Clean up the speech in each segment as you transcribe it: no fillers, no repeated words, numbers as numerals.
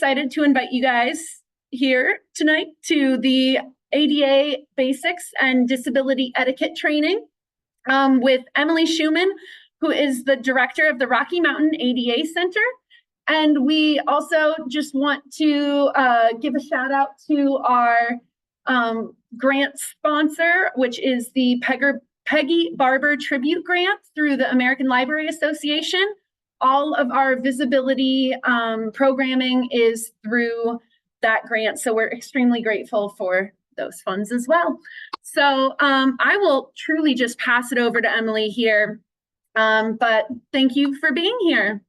excited to invite you guys here tonight to the ADA Basics and Disability Etiquette training with Emily Schumann, who is the director of the Rocky Mountain ADA Center. And we also just want to give a shout out to our grant sponsor, which is the Peggy Barber Tribute Grant through the American Library Association. All of our VisABILITY programming is through that grant, so we're extremely grateful for those funds as well. So I will truly just pass it over to Emily here, but thank you for being here.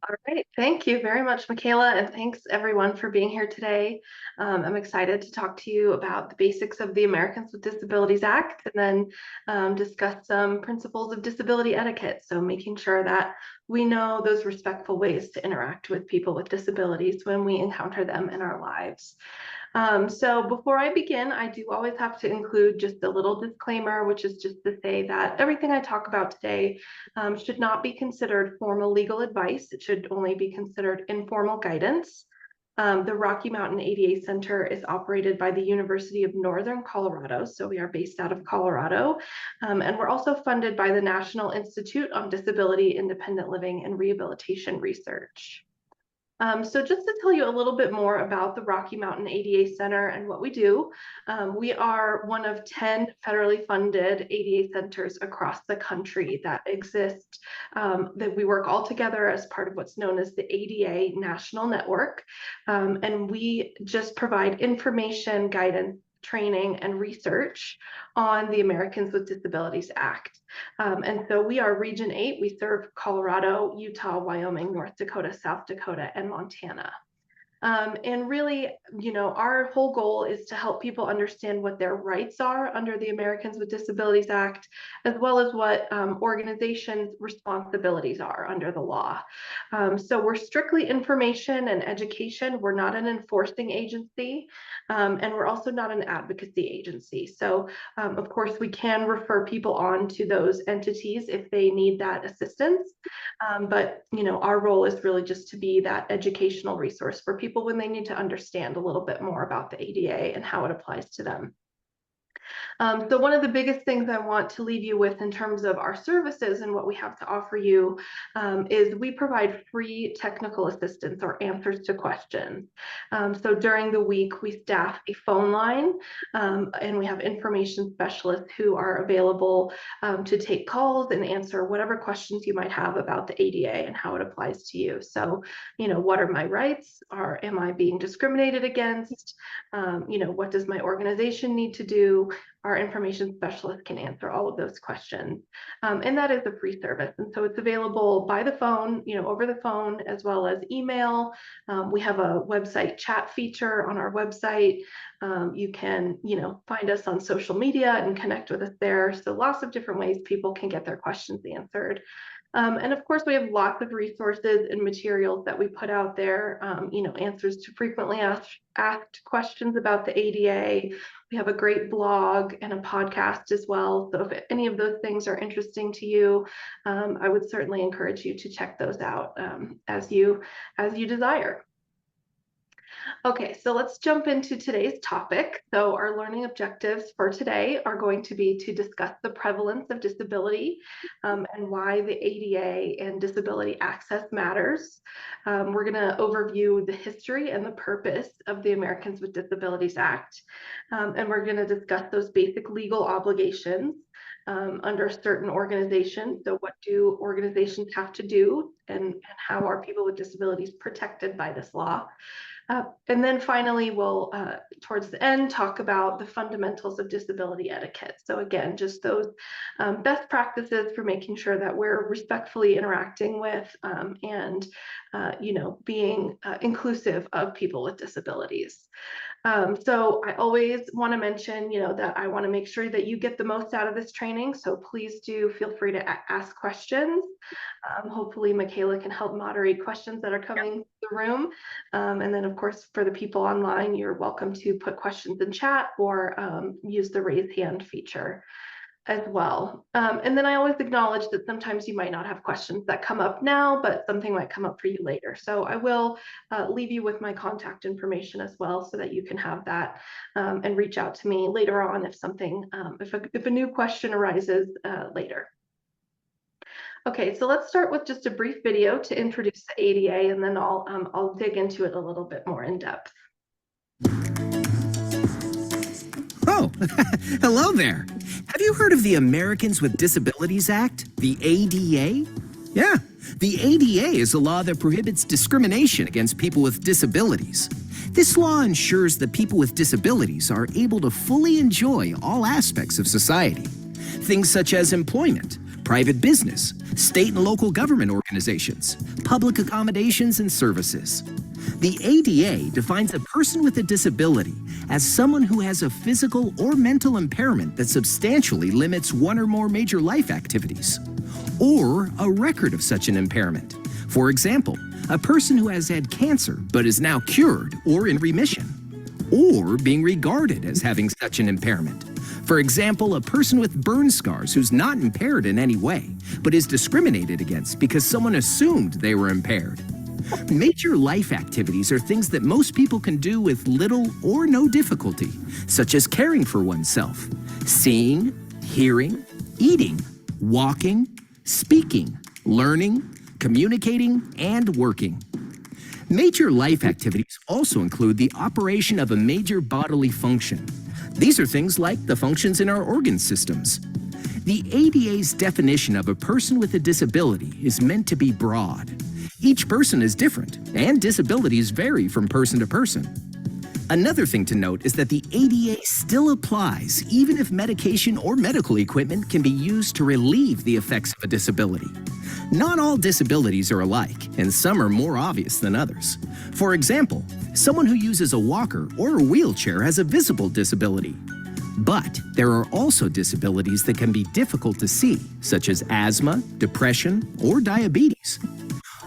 All right, thank you very much, Michaela, and thanks everyone for being here today. I'm excited to talk to you about the basics of the Americans with Disabilities Act, and then discuss some principles of disability etiquette. So making sure that we know those respectful ways to interact with people with disabilities when we encounter them in our lives. So before I begin, I do always have to include just a little disclaimer, which is just to say that everything I talk about today should not be considered formal legal advice. It should only be considered informal guidance. The Rocky Mountain ADA Center is operated by the University of Northern Colorado, so we are based out of Colorado, and we're also funded by the National Institute on Disability, Independent Living, and Rehabilitation Research. So just to tell you a little bit more about the Rocky Mountain ADA Center and what we do, we are one of 10 federally funded ADA centers across the country that exist, that we work all together as part of what's known as the ADA National Network. And we just provide information, guidance, training, and research on the Americans with Disabilities Act. And so we are Region 8. We serve Colorado, Utah, Wyoming, North Dakota, South Dakota, and Montana. And really, you know, our whole goal is to help people understand what their rights are under the Americans with Disabilities Act, as well as what organizations' responsibilities are under the law. So we're strictly information and education. We're not an enforcing agency, and we're also not an advocacy agency. So, of course, we can refer people on to those entities if they need that assistance. But, you know, our role is really just to be that educational resource for people when they need to understand a little bit more about the ADA and how it applies to them. So one of the biggest things I want to leave you with in terms of our services and what we have to offer you is we provide free technical assistance or answers to questions. So during the week, we staff a phone line and we have information specialists who are available to take calls and answer whatever questions you might have about the ADA and how it applies to you. So, you know, what are my rights? Am I being discriminated against? You know, what does my organization need to do? Our information specialist can answer all of those questions. And that is a free service. And so it's available by the phone, you know, over the phone, as well as email. We have a website chat feature on our website. You can, you know, find us on social media and connect with us there. So lots of different ways people can get their questions answered. And of course, we have lots of resources and materials that we put out there, you know, answers to frequently asked questions about the ADA. We have a great blog and a podcast as well. So if any of those things are interesting to you, I would certainly encourage you to check those out as you desire. Okay, so let's jump into today's topic. So our learning objectives for today are going to be to discuss the prevalence of disability and why the ADA and disability access matters. We're going to overview the history and the purpose of the Americans with Disabilities Act. And we're going to discuss those basic legal obligations under certain organizations. So what do organizations have to do and how are people with disabilities protected by this law? And then finally, we'll, towards the end, talk about the fundamentals of disability etiquette. So again, just those best practices for making sure that we're respectfully interacting with and, you know, being inclusive of people with disabilities. So I always want to mention, you know, that I want to make sure that you get the most out of this training. So please do feel free to ask questions. Hopefully Michaela can help moderate questions that are coming to the room. And then of course, for the people online, you're welcome to put questions in chat or use the raise hand feature. as well. And then I always acknowledge that sometimes you might not have questions that come up now, but something might come up for you later. So I will leave you with my contact information as well so that you can have that and reach out to me later on if something, if a new question arises later. Okay, so let's start with just a brief video to introduce the ADA, and then I'll dig into it a little bit more in depth. Oh, hello there. Have you heard of the Americans with Disabilities Act, the ADA? Yeah, the ADA is a law that prohibits discrimination against people with disabilities. This law ensures that people with disabilities are able to fully enjoy all aspects of society. Things such as employment, private business, state and local government organizations, public accommodations and services. The ADA defines a person with a disability as someone who has a physical or mental impairment that substantially limits one or more major life activities, or a record of such an impairment. For example, a person who has had cancer but is now cured or in remission, or being regarded as having such an impairment. For example, a person with burn scars who's not impaired in any way, but is discriminated against because someone assumed they were impaired. Major life activities are things that most people can do with little or no difficulty, such as caring for oneself, seeing, hearing, eating, walking, speaking, learning, communicating, and working. Major life activities also include the operation of a major bodily function. These are things like the functions in our organ systems. The ADA's definition of a person with a disability is meant to be broad. Each person is different, and disabilities vary from person to person. Another thing to note is that the ADA still applies even if medication or medical equipment can be used to relieve the effects of a disability. Not all disabilities are alike, and some are more obvious than others. For example, someone who uses a walker or a wheelchair has a visible disability. But there are also disabilities that can be difficult to see, such as asthma, depression, or diabetes.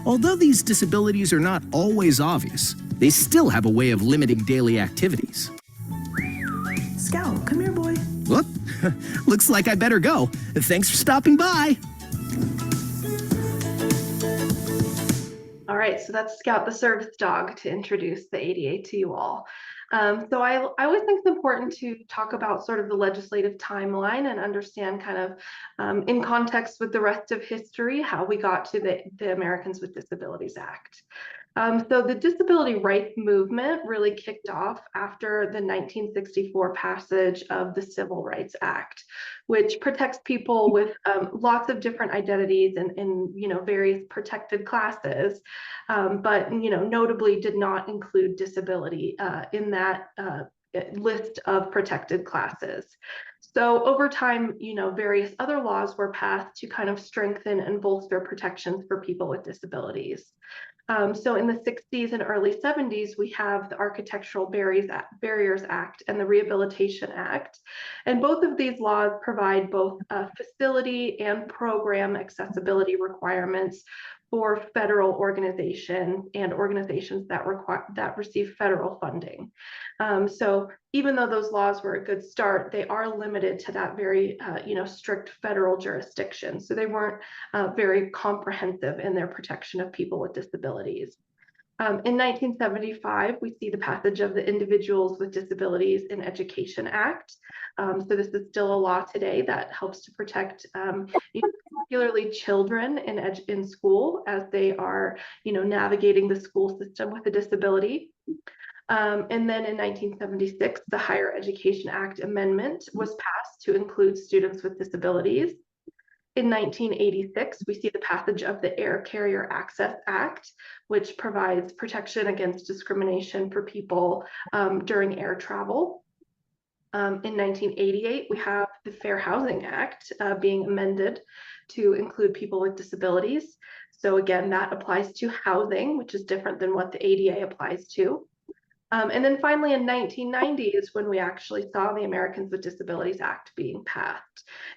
Although these disabilities are not always obvious, they still have a way of limiting daily activities. Scout, come here, boy. Whoop, looks like I better go. Thanks for stopping by. All right, so that's Scout the service dog to introduce the ADA to you all. So I always think it's important to talk about sort of the legislative timeline and understand kind of in context with the rest of history, how we got to the Americans with Disabilities Act. So the disability rights movement really kicked off after the 1964 passage of the Civil Rights Act, which protects people with lots of different identities and various protected classes, but notably did not include disability in that list of protected classes. So over time, various other laws were passed to kind of strengthen and bolster protections for people with disabilities. So in the 60s and early 70s, we have the Architectural Barriers Act and the Rehabilitation Act. And both of these laws provide both facility and program accessibility requirements for federal organizations and organizations that receive federal funding. So even though those laws were a good start, they are limited to that very strict federal jurisdiction. So they weren't very comprehensive in their protection of people with disabilities. In 1975, we see the passage of the Individuals with Disabilities in Education Act. So this is still a law today that helps to protect particularly children in school as they are navigating the school system with a disability. And then in 1976, the Higher Education Act amendment was passed to include students with disabilities. In 1986, we see the passage of the Air Carrier Access Act, which provides protection against discrimination for people during air travel. In 1988, we have the Fair Housing Act being amended to include people with disabilities. So again, that applies to housing, which is different than what the ADA applies to. And then finally in 1990 is when we actually saw the Americans with Disabilities Act being passed.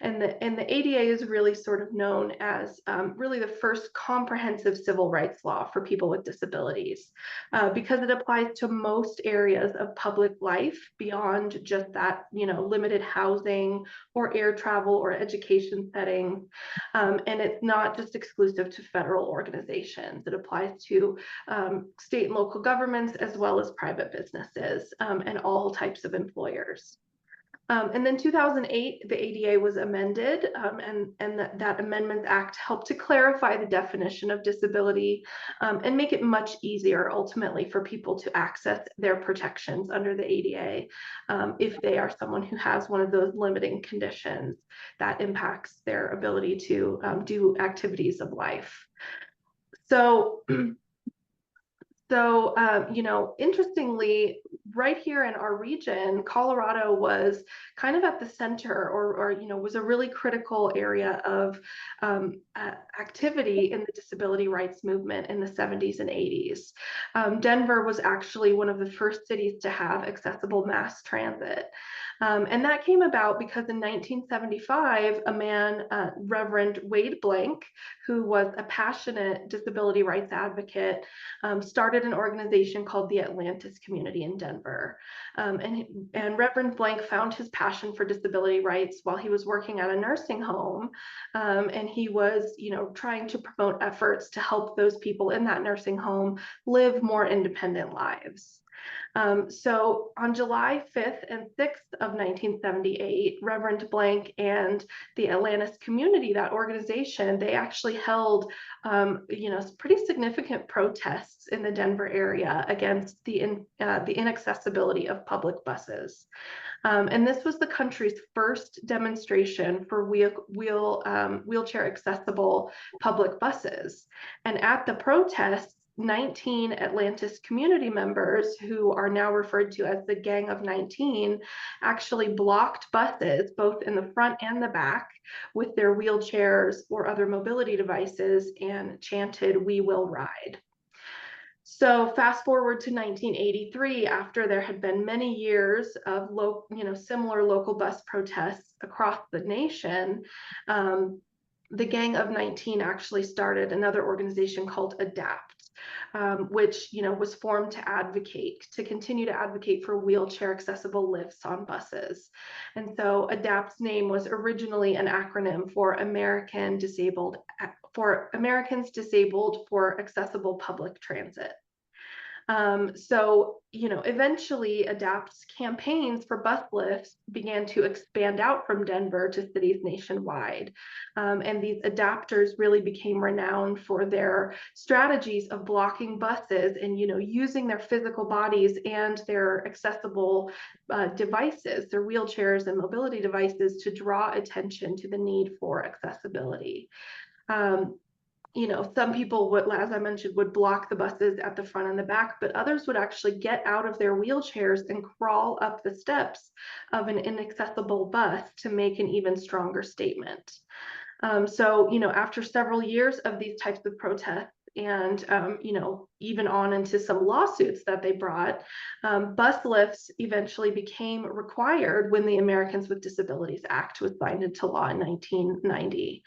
And the ADA is really sort of known as really the first comprehensive civil rights law for people with disabilities, because it applies to most areas of public life beyond just that, limited housing or air travel or education settings. And it's not just exclusive to federal organizations. It applies to state and local governments as well as private businesses and all types of employers. And then 2008, the ADA was amended, and that Amendments Act helped to clarify the definition of disability and make it much easier ultimately for people to access their protections under the ADA if they are someone who has one of those limiting conditions that impacts their ability to do activities of life. So interestingly, right here in our region, Colorado was kind of at the center or was a really critical area of activity in the disability rights movement in the 70s and 80s. Denver was actually one of the first cities to have accessible mass transit. And that came about because in 1975, a man, Reverend Wade Blank, who was a passionate disability rights advocate, started an organization called the Atlantis Community in Denver. And Reverend Blank found his passion for disability rights while he was working at a nursing home. And he was, trying to promote efforts to help those people in that nursing home live more independent lives. So on July 5th and 6th of 1978, Reverend Blank and the Atlantis Community, that organization, they actually held, pretty significant protests in the Denver area against the inaccessibility of public buses. And this was the country's first demonstration for wheelchair accessible public buses. And at the protests, 19 Atlantis community members, who are now referred to as the Gang of 19, actually blocked buses both in the front and the back with their wheelchairs or other mobility devices and chanted, "We will ride." So fast forward to 1983, after there had been many years of similar local bus protests across the nation, the Gang of 19 actually started another organization called ADAPT, which was formed to continue to advocate for wheelchair accessible lifts on buses. And so ADAPT's name was originally an acronym for Americans Disabled for Accessible Public Transit. Eventually ADAPT's campaigns for bus lifts began to expand out from Denver to cities nationwide. And these adapters really became renowned for their strategies of blocking buses and, using their physical bodies and their accessible devices, their wheelchairs and mobility devices, to draw attention to the need for accessibility. Some people would, as I mentioned, would block the buses at the front and the back, but others would actually get out of their wheelchairs and crawl up the steps of an inaccessible bus to make an even stronger statement. After several years of these types of protests and, even on into some lawsuits that they brought, bus lifts eventually became required when the Americans with Disabilities Act was signed into law in 1990.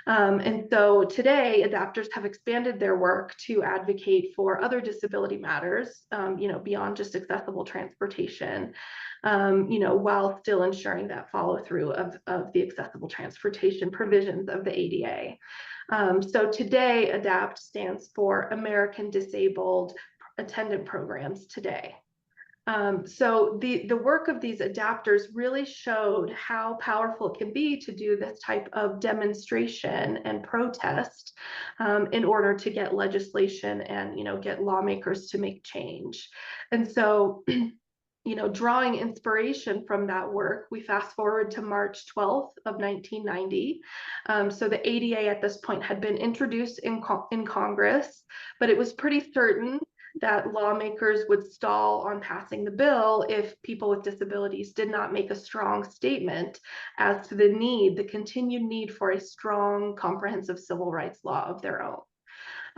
And so today, adapters have expanded their work to advocate for other disability matters, beyond just accessible transportation, while still ensuring that follow through of the accessible transportation provisions of the ADA. So today, ADAPT stands for American Disabled Attendant Programs Today. So the work of these adapters really showed how powerful it can be to do this type of demonstration and protest in order to get legislation and get lawmakers to make change. And so drawing inspiration from that work, we fast forward to March 12th of 1990. So the ADA at this point had been introduced in Congress, but it was pretty certain that lawmakers would stall on passing the bill if people with disabilities did not make a strong statement as to the continued need for a strong, comprehensive civil rights law of their own.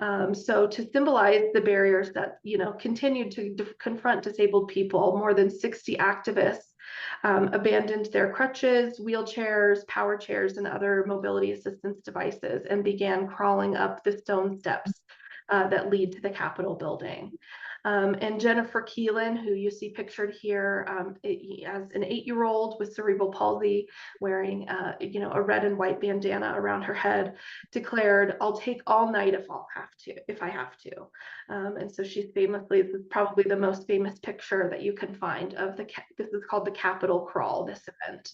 So to symbolize the barriers that, continued to confront disabled people, more than 60 activists abandoned their crutches, wheelchairs, power chairs, and other mobility assistance devices and began crawling up the stone steps that lead to the Capitol building. And Jennifer Keelan, who you see pictured here as an 8-year-old with cerebral palsy, wearing a red and white bandana around her head, declared, "I'll take all night if I have to." And so she's famously, this is probably the most famous picture that you can find of this is called the Capitol Crawl, this event.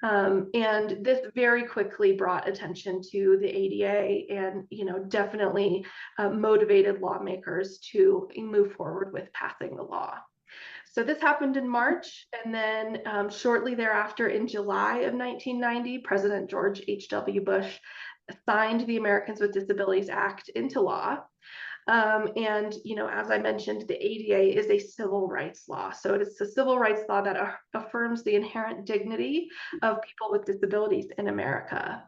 And this very quickly brought attention to the ADA and, definitely motivated lawmakers to move forward with passing the law. So this happened in March, and then shortly thereafter, in July of 1990, President George H.W. Bush signed the Americans with Disabilities Act into law. And, as I mentioned, the ADA is a civil rights law. So it is a civil rights law that affirms the inherent dignity of people with disabilities in America.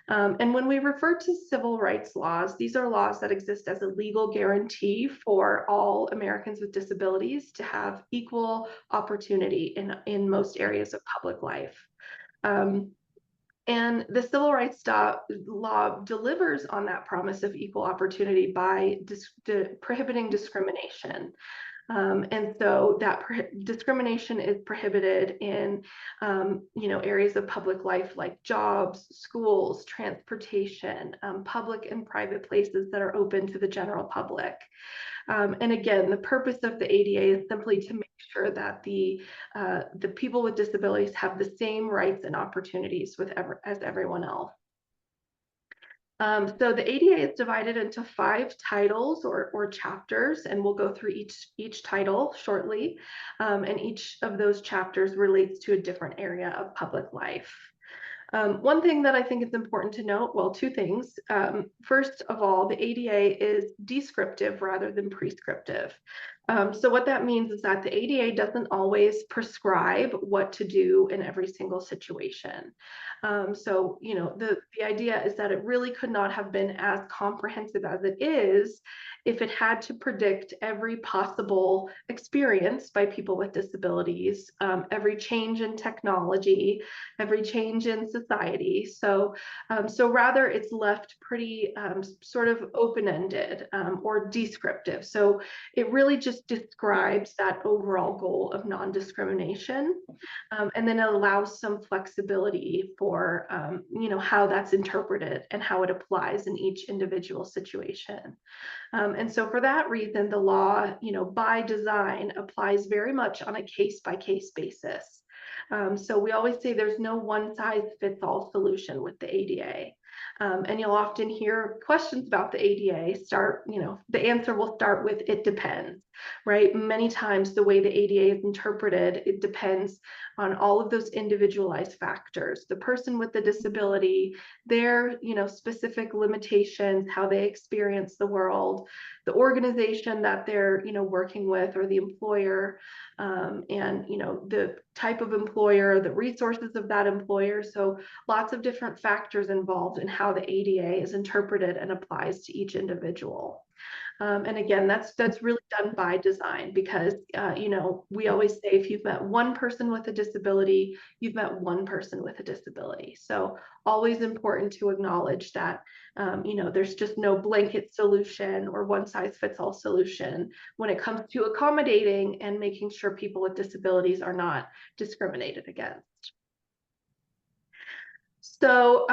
And when we refer to civil rights laws, these are laws that exist as a legal guarantee for all Americans with disabilities to have equal opportunity in most areas of public life. And the civil rights law delivers on that promise of equal opportunity by prohibiting discrimination. And so that discrimination is prohibited in, areas of public life like jobs, schools, transportation, public and private places that are open to the general public. And again, the purpose of the ADA is simply to make sure that the people with disabilities have the same rights and opportunities as everyone else. So the ADA is divided into 5 titles or chapters, and we'll go through each title shortly. And each of those chapters relates to a different area of public life. One thing that I think is important to note, well, 2 things. First of all, the ADA is descriptive rather than prescriptive. So what that means is that the ADA doesn't always prescribe what to do in every single situation. So, the idea is that it really could not have been as comprehensive as it is if it had to predict every possible experience by people with disabilities, every change in technology, every change in society. So rather it's left pretty sort of open-ended or descriptive. So it really just describes that overall goal of non-discrimination, and then it allows some flexibility for how that's interpreted and how it applies in each individual situation. And so for that reason, the law, by design, applies very much on a case-by-case basis. So we always say there's no one-size-fits-all solution with the ADA. And you'll often hear questions about the ADA the answer will start with "it depends," right? Many times the way the ADA is interpreted, it depends on all of those individualized factors, the person with the disability, their, specific limitations, how they experience the world, the organization that they're, working with, or the employer, and, the type of employer, the resources of that employer. So lots of different factors involved in how the ADA is interpreted and applies to each individual. And again, that's really done by design because, we always say if you've met one person with a disability, you've met one person with a disability. So always important to acknowledge that, there's just no blanket solution or one-size-fits-all solution when it comes to accommodating and making sure people with disabilities are not discriminated against. So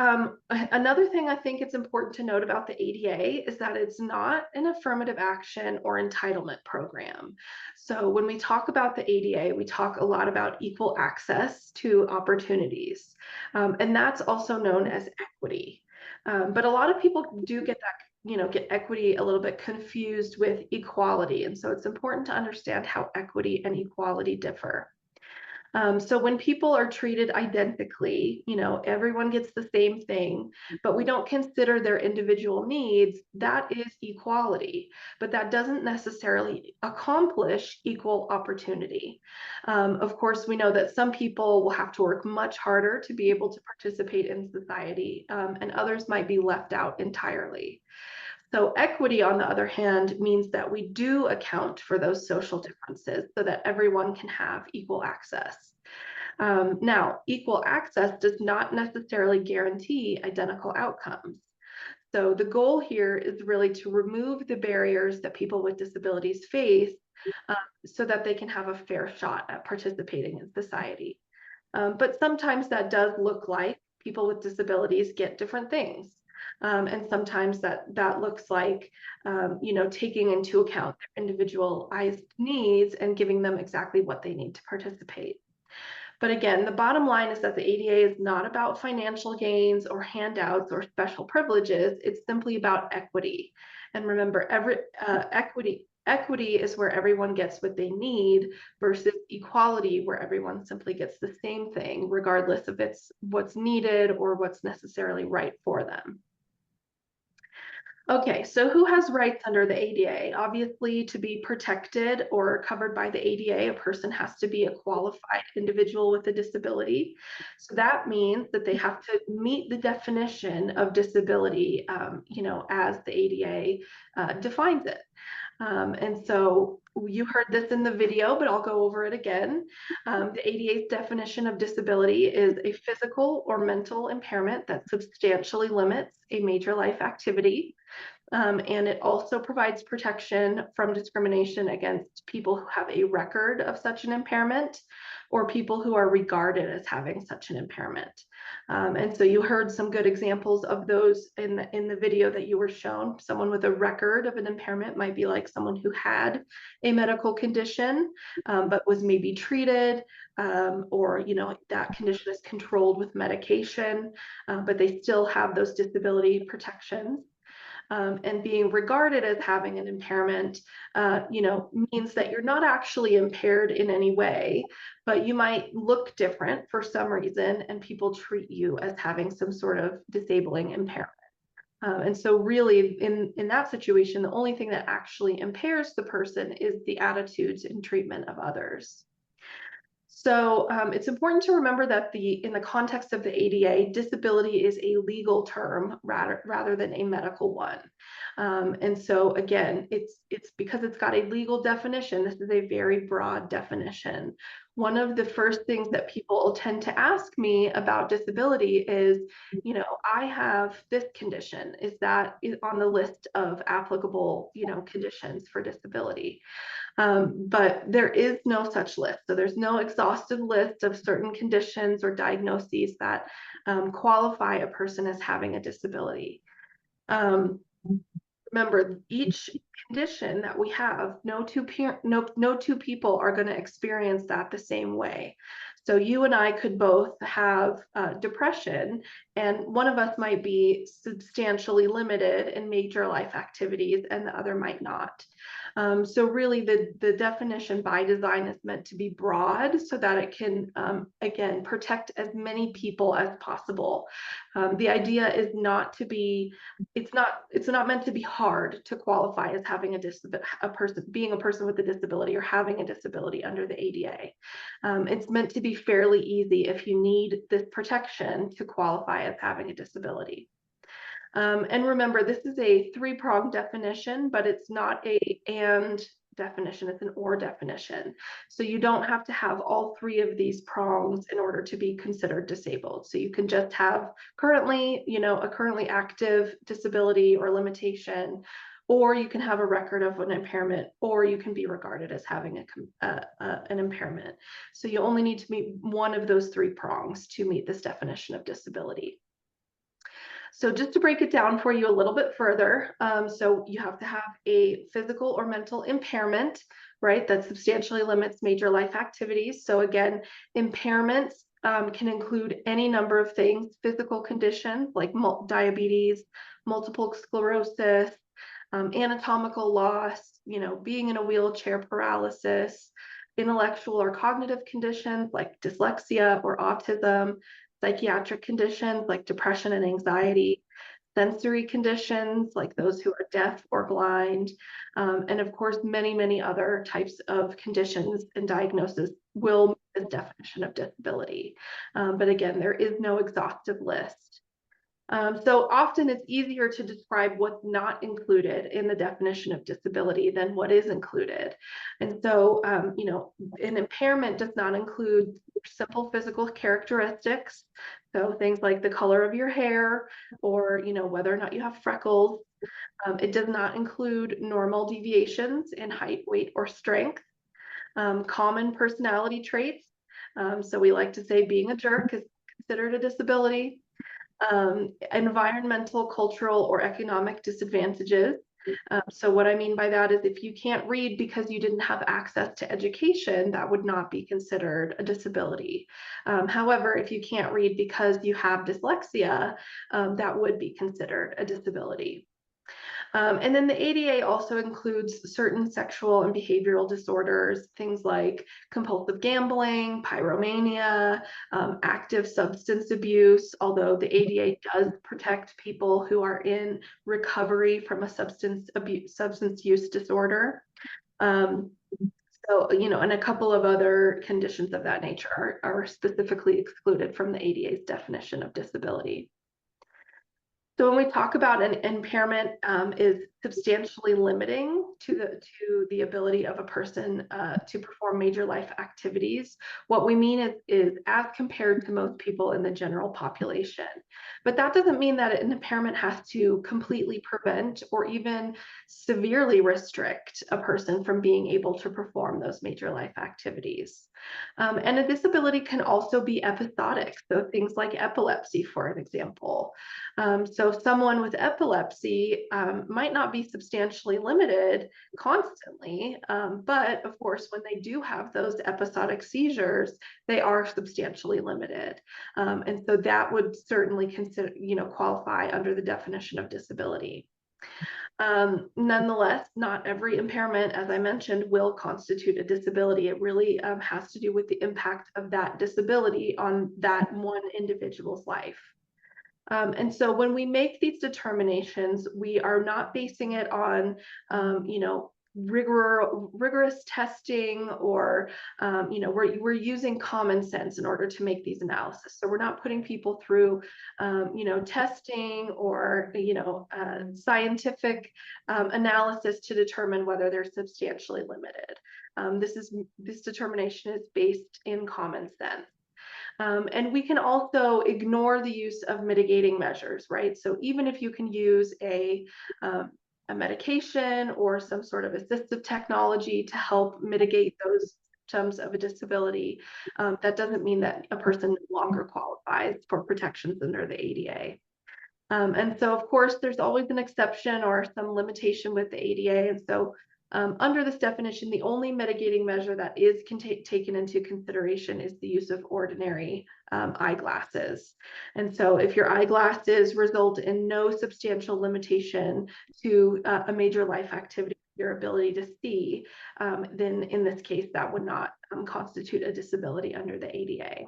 another thing I think it's important to note about the ADA is that it's not an affirmative action or entitlement program. So when we talk about the ADA, we talk a lot about equal access to opportunities, and that's also known as equity. But a lot of people do get that, get equity a little bit confused with equality. And so it's important to understand how equity and equality differ. So when people are treated identically, everyone gets the same thing, but we don't consider their individual needs, that is equality, but that doesn't necessarily accomplish equal opportunity. Of course, we know that some people will have to work much harder to be able to participate in society, and others might be left out entirely. So equity, on the other hand, means that we do account for those social differences so that everyone can have equal access. Now, equal access does not necessarily guarantee identical outcomes. So the goal here is really to remove the barriers that people with disabilities face so that they can have a fair shot at participating in society. But sometimes that does look like people with disabilities get different things. And sometimes that looks like, taking into account their individualized needs and giving them exactly what they need to participate. But again, the bottom line is that the ADA is not about financial gains or handouts or special privileges. It's simply about equity. And remember, equity is where everyone gets what they need versus equality, where everyone simply gets the same thing, regardless if it's what's needed or what's necessarily right for them. Okay, so who has rights under the ADA? Obviously, to be protected or covered by the ADA, a person has to be a qualified individual with a disability. So that means that they have to meet the definition of disability, as the ADA defines it. And so you heard this in the video, but I'll go over it again. The ADA's definition of disability is a physical or mental impairment that substantially limits a major life activity. And it also provides protection from discrimination against people who have a record of such an impairment or people who are regarded as having such an impairment. And so you heard some good examples of those in the video that you were shown. Someone with a record of an impairment might be like someone who had a medical condition, but was maybe treated, or that condition is controlled with medication, but they still have those disability protections. And being regarded as having an impairment, means that you're not actually impaired in any way, but you might look different for some reason, and people treat you as having some sort of disabling impairment. And so really in that situation, the only thing that actually impairs the person is the attitudes and treatment of others. So it's important to remember that in the context of the ADA, disability is a legal term rather than a medical one. And so again, it's because it's got a legal definition. This is a very broad definition. One of the first things that people tend to ask me about disability is, I have this condition. Is that on the list of applicable, conditions for disability? But there is no such list. So there's no exhaustive list of certain conditions or diagnoses that qualify a person as having a disability. Remember, each condition that we have, no two people are going to experience that the same way. So you and I could both have depression, and one of us might be substantially limited in major life activities and the other might not. So really the definition by design is meant to be broad so that it can, again, protect as many people as possible. The idea is not to be, it's not meant to be hard to qualify as having being a person with a disability or having a disability under the ADA. It's meant to be fairly easy if you need this protection to qualify as having a disability. And remember, this is a three-pronged definition, but it's not a and definition, it's an or definition. So you don't have to have all three of these prongs in order to be considered disabled. So you can just have currently, a currently active disability or limitation, or you can have a record of an impairment, or you can be regarded as having an impairment. So you only need to meet one of those three prongs to meet this definition of disability. So just to break it down for you a little bit further, so you have to have a physical or mental impairment, right, that substantially limits major life activities. So again, impairments can include any number of things, physical conditions like diabetes, multiple sclerosis, anatomical loss, being in a wheelchair, paralysis, intellectual or cognitive conditions like dyslexia or autism, psychiatric conditions like depression and anxiety, sensory conditions like those who are deaf or blind, and of course, many, many other types of conditions and diagnoses will meet this definition of disability. But again, there is no exhaustive list. So often it's easier to describe what's not included in the definition of disability than what is included. And so, an impairment does not include simple physical characteristics. So things like the color of your hair or, whether or not you have freckles. It does not include normal deviations in height, weight, or strength, common personality traits. So we like to say being a jerk is considered a disability. Environmental, cultural, or economic disadvantages. So what I mean by that is if you can't read because you didn't have access to education, that would not be considered a disability. However, if you can't read because you have dyslexia, that would be considered a disability. And then the ADA also includes certain sexual and behavioral disorders, things like compulsive gambling, pyromania, active substance abuse, although the ADA does protect people who are in recovery from a substance use disorder. And a couple of other conditions of that nature are specifically excluded from the ADA's definition of disability. So when we talk about an impairment is substantially limiting to the ability of a person to perform major life activities, what we mean is as compared to most people in the general population. But that doesn't mean that an impairment has to completely prevent or even severely restrict a person from being able to perform those major life activities. And a disability can also be episodic, so things like epilepsy, for an example. So someone with epilepsy might not be substantially limited constantly, but of course, when they do have those episodic seizures, they are substantially limited. And so that would certainly qualify under the definition of disability. Nonetheless, not every impairment, as I mentioned, will constitute a disability. It really has to do with the impact of that disability on that one individual's life. And so when we make these determinations, we are not basing it on, rigorous testing or, we're using common sense in order to make these analysis. So we're not putting people through, testing or, scientific analysis to determine whether they're substantially limited. This determination is based in common sense. And we can also ignore the use of mitigating measures, right? So even if you can use a medication or some sort of assistive technology to help mitigate those symptoms of a disability, that doesn't mean that a person no longer qualifies for protections under the ADA. And so, of course, there's always an exception or some limitation with the ADA. And so under this definition, the only mitigating measure that is taken into consideration is the use of ordinary eyeglasses. And so if your eyeglasses result in no substantial limitation to a major life activity, your ability to see, then in this case, that would not constitute a disability under the ADA.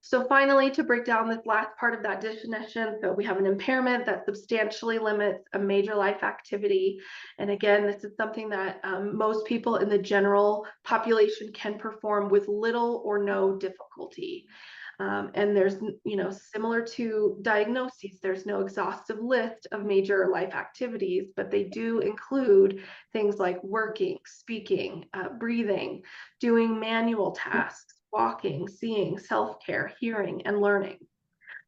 So finally, to break down this last part of that definition, so we have an impairment that substantially limits a major life activity. And again, this is something that most people in the general population can perform with little or no difficulty. And there's, similar to diagnoses, there's no exhaustive list of major life activities, but they do include things like working, speaking, breathing, doing manual tasks, walking, seeing, self-care, hearing, and learning.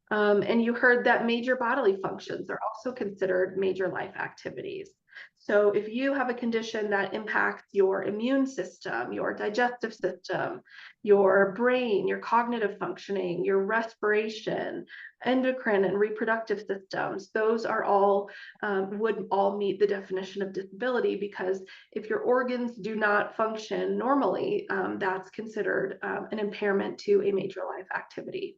And you heard that major bodily functions are also considered major life activities. So if you have a condition that impacts your immune system, your digestive system, your brain, your cognitive functioning, your respiration, endocrine and reproductive systems, those are all would all meet the definition of disability, because if your organs do not function normally, that's considered an impairment to a major life activity.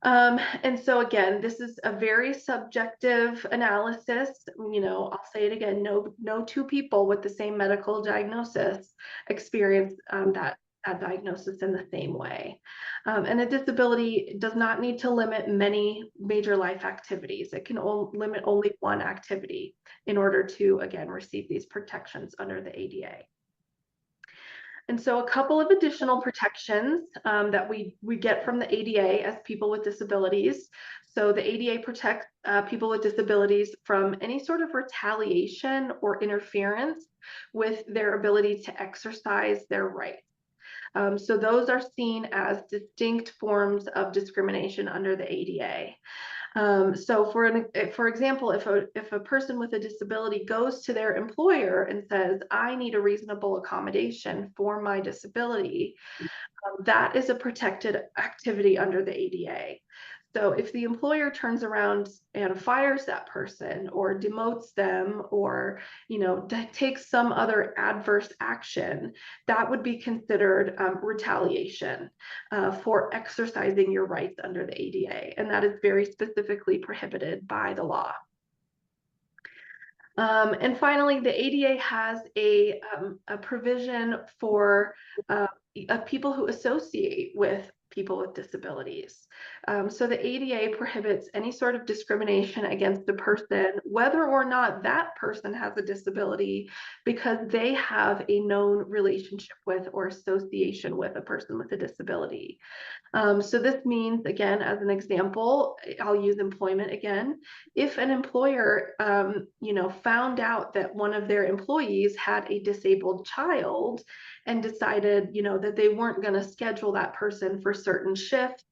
And so again, this is a very subjective analysis. I'll say it again, no two people with the same medical diagnosis experience that diagnosis in the same way. And a disability does not need to limit many major life activities. It can limit only one activity in order to, again, receive these protections under the ADA. And so a couple of additional protections that we get from the ADA as people with disabilities. So the ADA protects people with disabilities from any sort of retaliation or interference with their ability to exercise their rights. So those are seen as distinct forms of discrimination under the ADA. So for example, if a person with a disability goes to their employer and says, I need a reasonable accommodation for my disability, that is a protected activity under the ADA. So if the employer turns around and fires that person or demotes them or, takes some other adverse action, that would be considered retaliation for exercising your rights under the ADA. And that is very specifically prohibited by the law. And finally, the ADA has a provision for people who associate with people with disabilities. So the ADA prohibits any sort of discrimination against a person, whether or not that person has a disability, because they have a known relationship with or association with a person with a disability. So this means, again, as an example, I'll use employment again. If an employer, found out that one of their employees had a disabled child and decided, that they weren't going to schedule that person for certain shifts,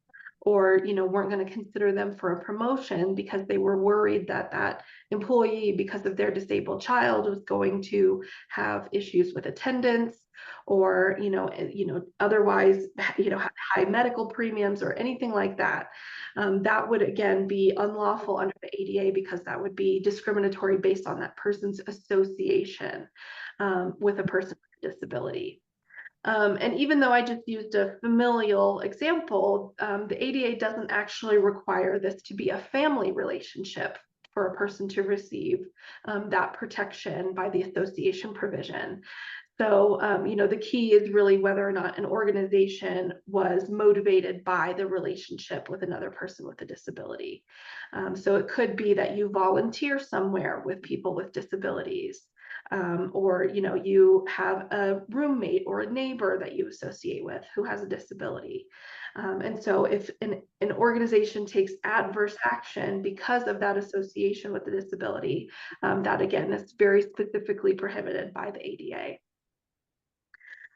or weren't going to consider them for a promotion because they were worried that that employee, because of their disabled child, was going to have issues with attendance, or otherwise have high medical premiums or anything like that, that would again be unlawful under the ADA, because that would be discriminatory based on that person's association with a person with a disability. And even though I just used a familial example, the ADA doesn't actually require this to be a family relationship for a person to receive that protection by the association provision. So, the key is really whether or not an organization was motivated by the relationship with another person with a disability. So it could be that you volunteer somewhere with people with disabilities. Or you have a roommate or a neighbor that you associate with who has a disability. And so if an organization takes adverse action because of that association with the disability, that again is very specifically prohibited by the ADA.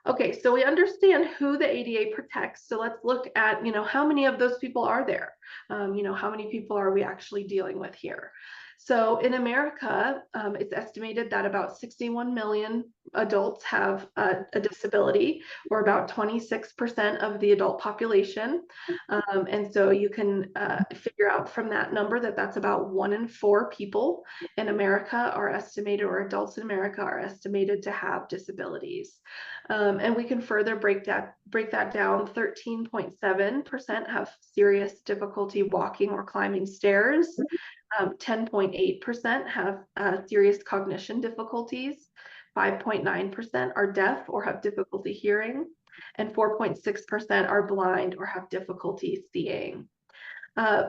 Okay, so we understand who the ADA protects. So let's look at, how many of those people are there? How many people are we actually dealing with here? So in America, it's estimated that about 61 million adults have a disability, or about 26% of the adult population. And so you can figure out from that number that that's about 1 in 4 people in America are estimated, or adults in America are estimated to have disabilities. And we can further break that down. 13.7% have serious difficulty walking or climbing stairs. 10.8% have serious cognition difficulties. 5.9% are deaf or have difficulty hearing, and 4.6% are blind or have difficulty seeing.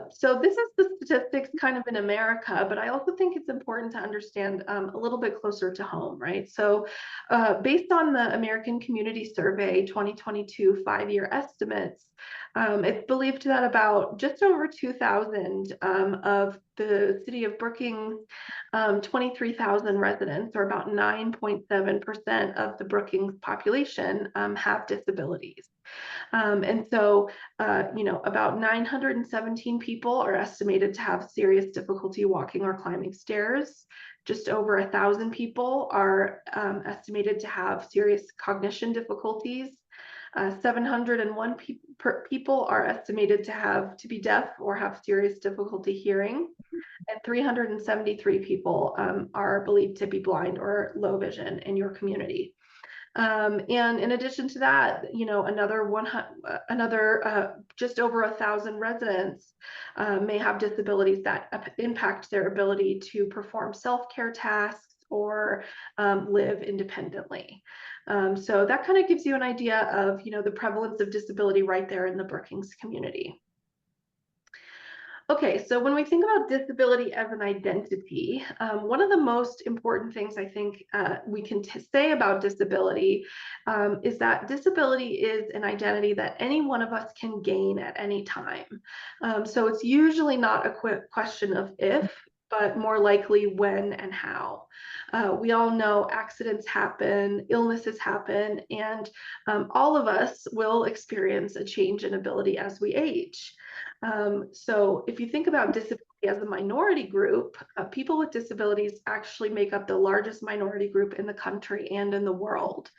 So this is the statistics kind of in America, but I also think it's important to understand a little bit closer to home, right? So based on the American Community Survey 2022 5-year estimates, it's believed that about just over 2,000 of the city of Brookings' 23,000 residents, or about 9.7% of the Brookings population, have disabilities. And so, about 917 people are estimated to have serious difficulty walking or climbing stairs. Just over 1,000 people are estimated to have serious cognition difficulties. 701 people are estimated to be deaf or have serious difficulty hearing. And 373 people are believed to be blind or low vision in your community. And in addition to that, another just over 1,000 residents may have disabilities that impact their ability to perform self-care tasks or live independently. So that kind of gives you an idea of, the prevalence of disability right there in the Brookings community. Okay, so when we think about disability as an identity, one of the most important things I think we can say about disability is that disability is an identity that any one of us can gain at any time. So it's usually not a question of if, but more likely when and how. We all know accidents happen, illnesses happen, and all of us will experience a change in ability as we age. So if you think about disability as a minority group, people with disabilities actually make up the largest minority group in the country and in the world.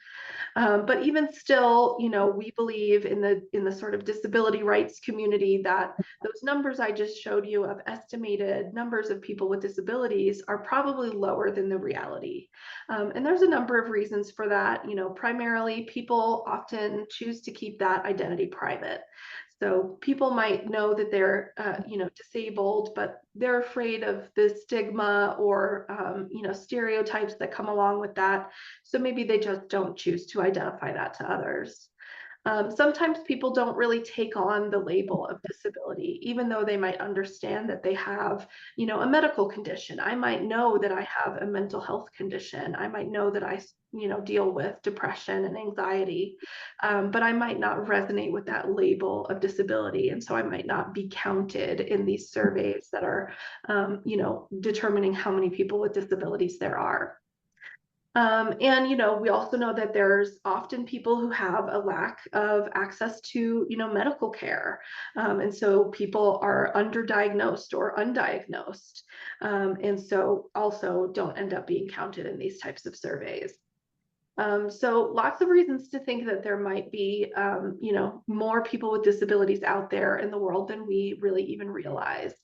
But even still, we believe in the sort of disability rights community that those numbers I just showed you of estimated numbers of people with disabilities are probably lower than the reality. And there's a number of reasons for that. Primarily people often choose to keep that identity private. So people might know that they're, disabled, but they're afraid of the stigma or, stereotypes that come along with that. So maybe they just don't choose to identify that to others. Sometimes people don't really take on the label of disability, even though they might understand that they have, a medical condition. I might know that I have a mental health condition. I might know that I, deal with depression and anxiety, but I might not resonate with that label of disability. And so I might not be counted in these surveys that are, determining how many people with disabilities there are. And, we also know that there's often people who have a lack of access to, medical care. And so people are underdiagnosed or undiagnosed. And so also don't end up being counted in these types of surveys. So lots of reasons to think that there might be, more people with disabilities out there in the world than we really even realize.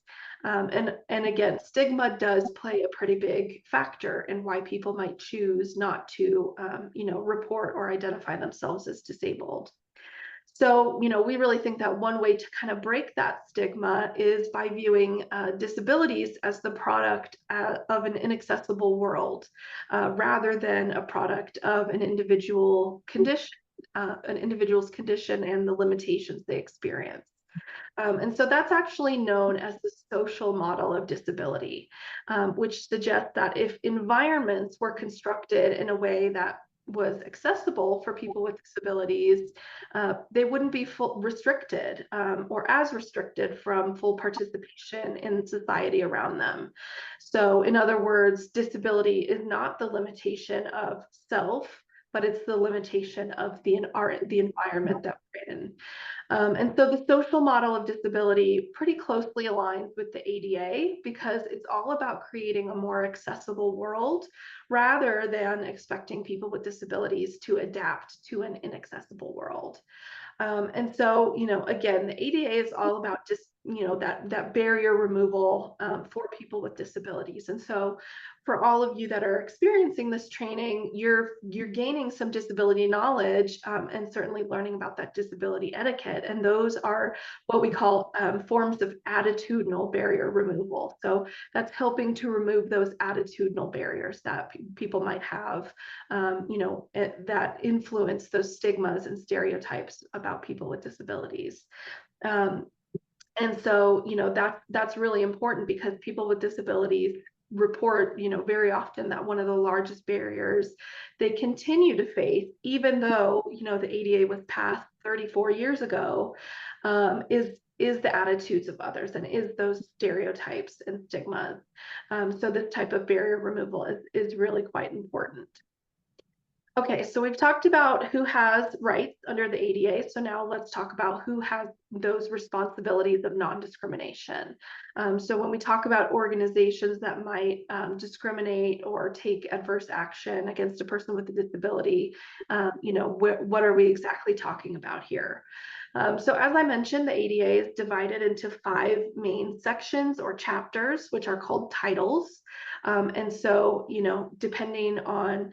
And again, stigma does play a pretty big factor in why people might choose not to, report or identify themselves as disabled. So, we really think that one way to kind of break that stigma is by viewing disabilities as the product of an inaccessible world, rather than a product of an individual's condition and the limitations they experience. And so that's actually known as the social model of disability, which suggests that if environments were constructed in a way that was accessible for people with disabilities, they wouldn't be restricted or as restricted from full participation in society around them. So in other words, disability is not the limitation of self, but it's the limitation of the environment that we're in. And so the social model of disability pretty closely aligns with the ADA because it's all about creating a more accessible world rather than expecting people with disabilities to adapt to an inaccessible world. And so, again, the ADA is all about just, that barrier removal for people with disabilities. And so for all of you that are experiencing this training, you're gaining some disability knowledge and certainly learning about that disability etiquette. And those are what we call forms of attitudinal barrier removal. So that's helping to remove those attitudinal barriers that people might have, that influence those stigmas and stereotypes about people with disabilities. And so, that's really important because people with disabilities report, very often that one of the largest barriers they continue to face, even though, the ADA was passed 34 years ago, is the attitudes of others and is those stereotypes and stigmas. So this type of barrier removal is really quite important. Okay, so we've talked about who has rights under the ADA. So now let's talk about who has those responsibilities of non-discrimination. So when we talk about organizations that might discriminate or take adverse action against a person with a disability, what are we exactly talking about here? So as I mentioned, the ADA is divided into 5 main sections or chapters, which are called titles. And so, depending on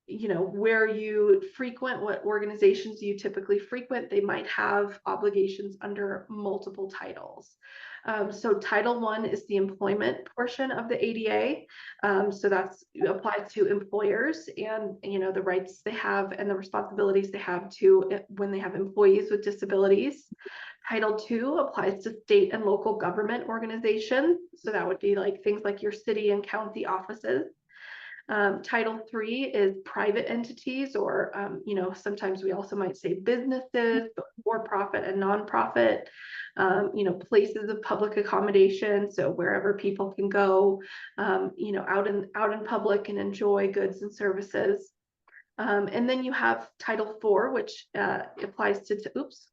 where you frequent, what organizations you typically frequent, they might have obligations under multiple titles. So Title I is the employment portion of the ADA. So that applies to employers and, the rights they have and the responsibilities they have to when they have employees with disabilities. Title II applies to state and local government organizations. So that would be like things like your city and county offices. Title III is private entities, or sometimes we also might say businesses, but for-profit and nonprofit, places of public accommodation. So wherever people can go, out in public and enjoy goods and services. And then you have Title IV, which applies to, oops,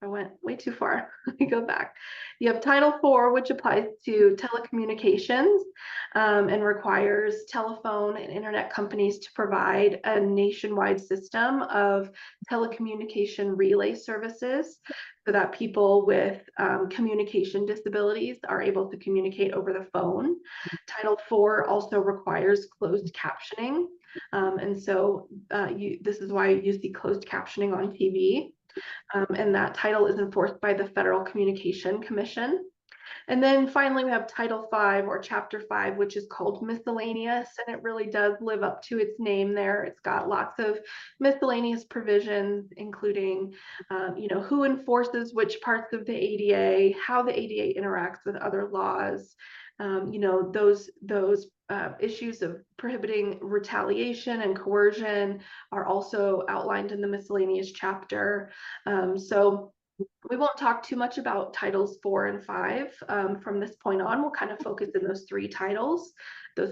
I went way too far. Let me go back. You have Title IV, which applies to telecommunications and requires telephone and internet companies to provide a nationwide system of telecommunication relay services so that people with communication disabilities are able to communicate over the phone. Title IV also requires closed captioning. And so this is why you see closed captioning on TV. And that title is enforced by the Federal Communication Commission. And then finally, we have Title V, or Chapter 5, which is called miscellaneous, and it really does live up to its name there. It's got lots of miscellaneous provisions, including, who enforces which parts of the ADA, how the ADA interacts with other laws, those issues of prohibiting retaliation and coercion are also outlined in the miscellaneous chapter. So we won't talk too much about titles 4 and 5 from this point on. We'll kind of focus in those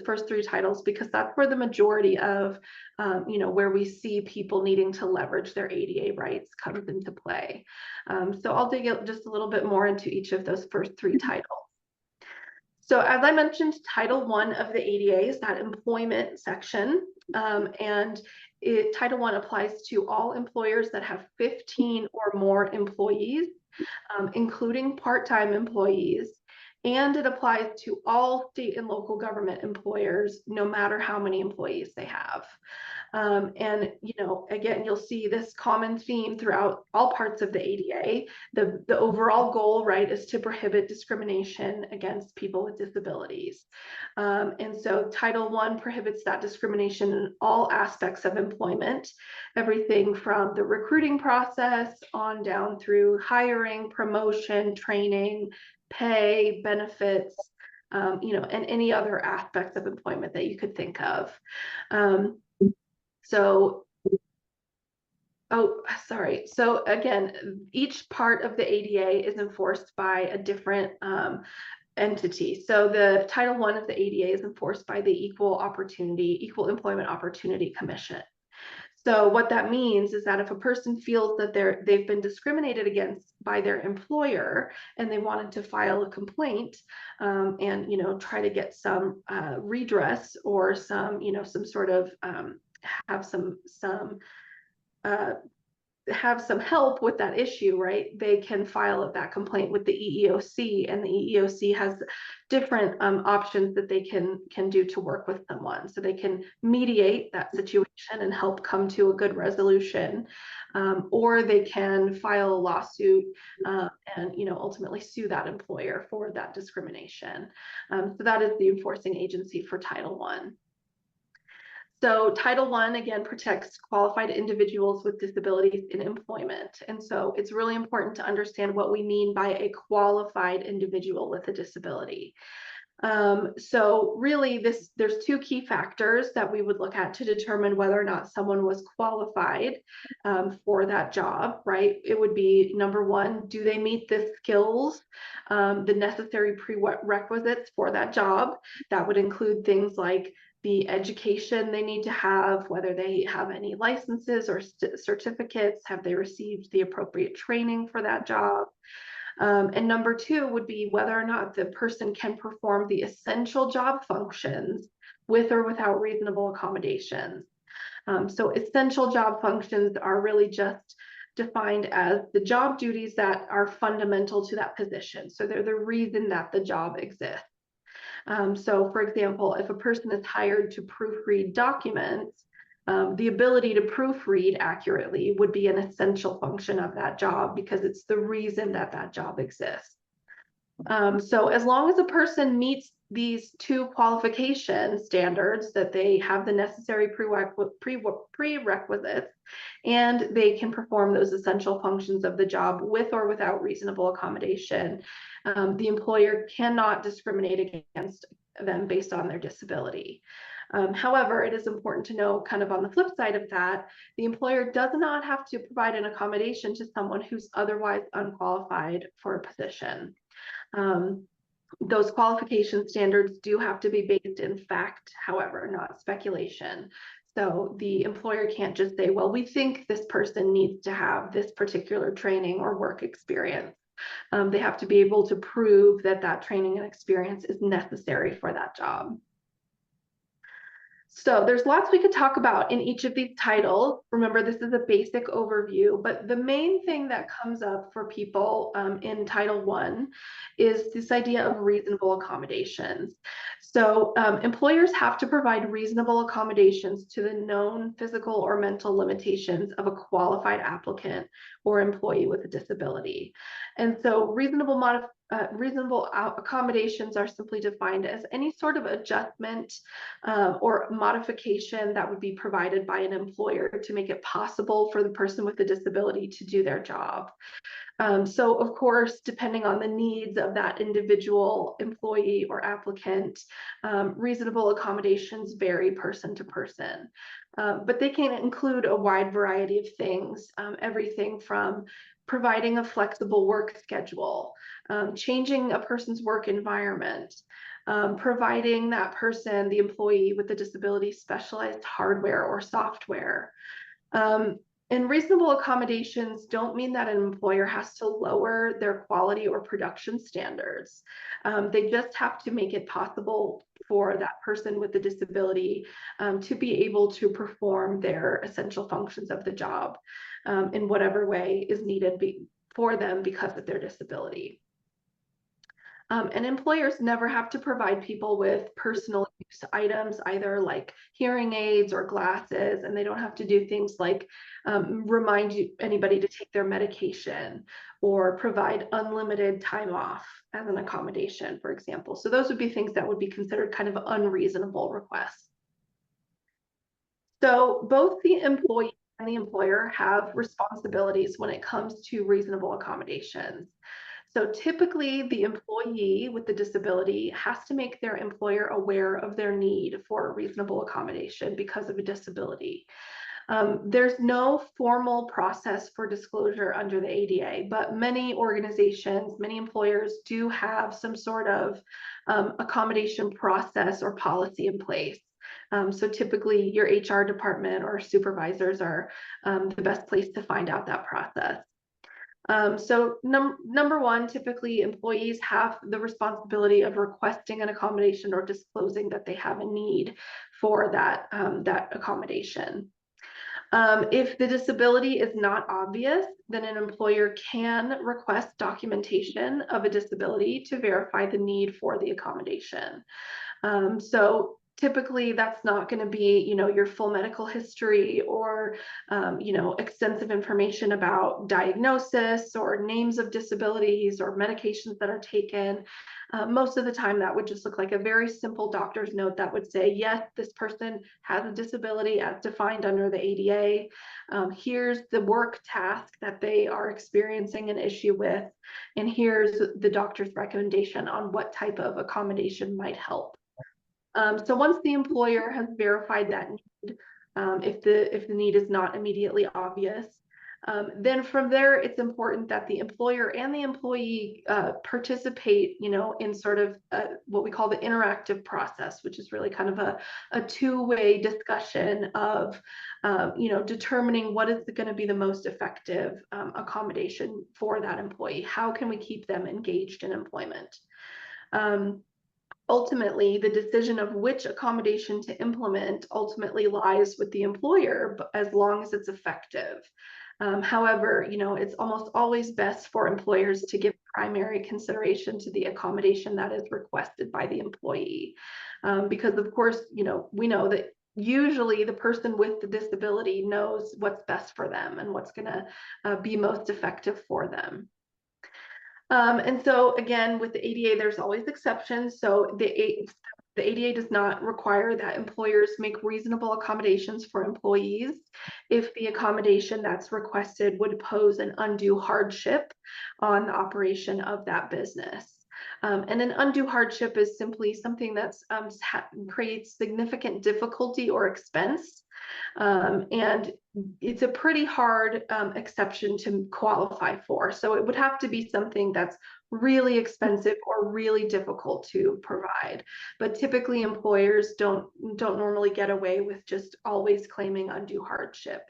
first three titles, because that's where the majority of, where we see people needing to leverage their ADA rights comes into play. So I'll dig just a little bit more into each of those first three titles. So as I mentioned, Title I of the ADA is that employment section, and Title I applies to all employers that have 15 or more employees, including part-time employees, and it applies to all state and local government employers, no matter how many employees they have. And again, you'll see this common theme throughout all parts of the ADA. The overall goal, right, is to prohibit discrimination against people with disabilities. And so Title I prohibits that discrimination in all aspects of employment, everything from the recruiting process on down through hiring, promotion, training, pay, benefits, and any other aspects of employment that you could think of. So again, each part of the ADA is enforced by a different entity. So the Title I of the ADA is enforced by the Equal Employment Opportunity Commission. So what that means is that if a person feels that they've been discriminated against by their employer and they wanted to file a complaint and try to get some redress or some sort of have some help with that issue, right? They can file that complaint with the EEOC, and the EEOC has different options that they can do to work with someone. So they can mediate that situation and help come to a good resolution, or they can file a lawsuit and ultimately sue that employer for that discrimination. So that is the enforcing agency for Title I. So Title I, again, protects qualified individuals with disabilities in employment. And so it's really important to understand what we mean by a qualified individual with a disability. So really there's two key factors that we would look at to determine whether or not someone was qualified for that job, right? It would be, number one, do they meet the skills, the necessary prerequisites for that job? That would include things like the education they need to have, whether they have any licenses or certificates, have they received the appropriate training for that job? And number two would be whether or not the person can perform the essential job functions with or without reasonable accommodations. So essential job functions are really just defined as the job duties that are fundamental to that position. So they're the reason that the job exists. So for example, if a person is hired to proofread documents, the ability to proofread accurately would be an essential function of that job because it's the reason that that job exists. So as long as a person meets these two qualification standards that they have the necessary prerequisites, and they can perform those essential functions of the job with or without reasonable accommodation. The employer cannot discriminate against them based on their disability. However, it is important to know, kind of on the flip side of that, the employer does not have to provide an accommodation to someone who's otherwise unqualified for a position. Those qualification standards do have to be based in fact, however, not speculation. So the employer can't just say, well, we think this person needs to have this particular training or work experience. They have to be able to prove that that training and experience is necessary for that job. So there's lots we could talk about in each of these titles. Remember, this is a basic overview, but the main thing that comes up for people in Title I is this idea of reasonable accommodations. So employers have to provide reasonable accommodations to the known physical or mental limitations of a qualified applicant or employee with a disability. And so reasonable accommodations are simply defined as any sort of adjustment or modification that would be provided by an employer to make it possible for the person with a disability to do their job. So of course, depending on the needs of that individual employee or applicant, reasonable accommodations vary person to person. But they can include a wide variety of things, everything from providing a flexible work schedule, changing a person's work environment, providing that person, the employee with the disability, specialized hardware or software. And reasonable accommodations don't mean that an employer has to lower their quality or production standards. They just have to make it possible for that person with the disability to be able to perform their essential functions of the job in whatever way is needed for them because of their disability. And employers never have to provide people with personal use items, either like hearing aids or glasses, and they don't have to do things like remind anybody to take their medication or provide unlimited time off as an accommodation, for example. So those would be things that would be considered kind of unreasonable requests. So both the employee and the employer have responsibilities when it comes to reasonable accommodations. So typically the employee with the disability has to make their employer aware of their need for a reasonable accommodation because of a disability. There's no formal process for disclosure under the ADA, but many organizations, many employers do have some sort of accommodation process or policy in place. So typically your HR department or supervisors are the best place to find out that process. So number one, typically employees have the responsibility of requesting an accommodation or disclosing that they have a need for that, that accommodation. If the disability is not obvious, then an employer can request documentation of a disability to verify the need for the accommodation. So typically that's not going to be, your full medical history or, extensive information about diagnosis or names of disabilities or medications that are taken. Most of the time that would just look like a very simple doctor's note that would say, yes, this person has a disability as defined under the ADA. Here's the work task that they are experiencing an issue with, and here's the doctor's recommendation on what type of accommodation might help. So once the employer has verified that need, if the need is not immediately obvious, then from there, it's important that the employer and the employee participate, in sort of what we call the interactive process, which is really kind of a two-way discussion of, determining what is going to be the most effective accommodation for that employee. How can we keep them engaged in employment? Ultimately, the decision of which accommodation to implement ultimately lies with the employer, but as long as it's effective. However, it's almost always best for employers to give primary consideration to the accommodation that is requested by the employee. Because of course, we know that usually the person with the disability knows what's best for them and what's going to be most effective for them. And so again, with the ADA, there's always exceptions. So the ADA does not require that employers make reasonable accommodations for employees if the accommodation that's requested would pose an undue hardship on the operation of that business. And an undue hardship is simply something that's creates significant difficulty or expense. And it's a pretty hard exception to qualify for. So it would have to be something that's really expensive or really difficult to provide. But typically employers don't normally get away with just always claiming undue hardship.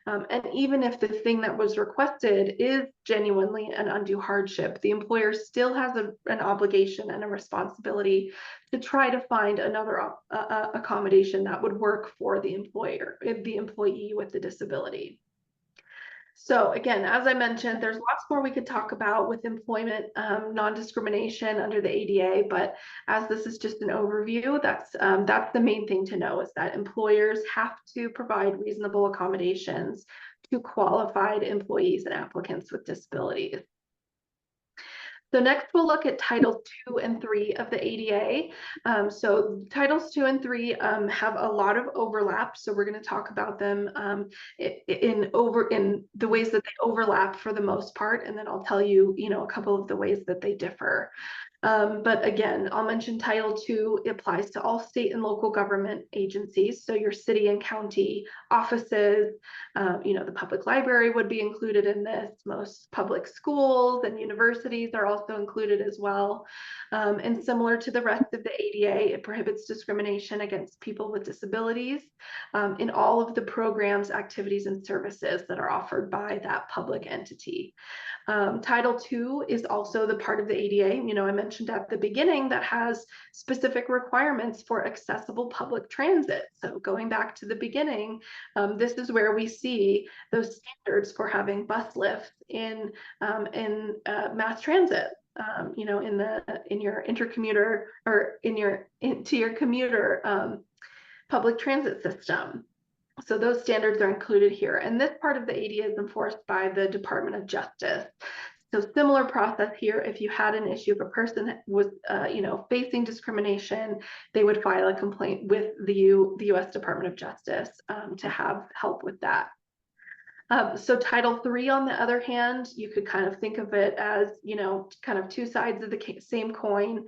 And even if the thing that was requested is genuinely an undue hardship, the employer still has an obligation and a responsibility to try to find another accommodation that would work for the employee with the disability. So again, as I mentioned, there's lots more we could talk about with employment non-discrimination under the ADA, but as this is just an overview, that's the main thing to know, is that employers have to provide reasonable accommodations to qualified employees and applicants with disabilities. So next we'll look at Title 2 and 3 of the ADA. So Titles 2 and 3 have a lot of overlap. So we're going to talk about them in the ways that they overlap for the most part, and then I'll tell you, a couple of the ways that they differ. But again, I'll mention Title II applies to all state and local government agencies. So your city and county offices, the public library would be included in this. Most public schools and universities are also included as well. And similar to the rest of the ADA, it prohibits discrimination against people with disabilities in all of the programs, activities, and services that are offered by that public entity. Title II is also the part of the ADA, I mentioned at the beginning, that has specific requirements for accessible public transit. So going back to the beginning, this is where we see those standards for having bus lifts in mass transit. In your intercommuter or into your commuter public transit system. So those standards are included here. And this part of the ADA is enforced by the Department of Justice. So similar process here. If you had an issue, if a person was, facing discrimination, they would file a complaint with the U.S. Department of Justice to have help with that. So Title III, on the other hand, you could kind of think of it as, kind of two sides of the same coin.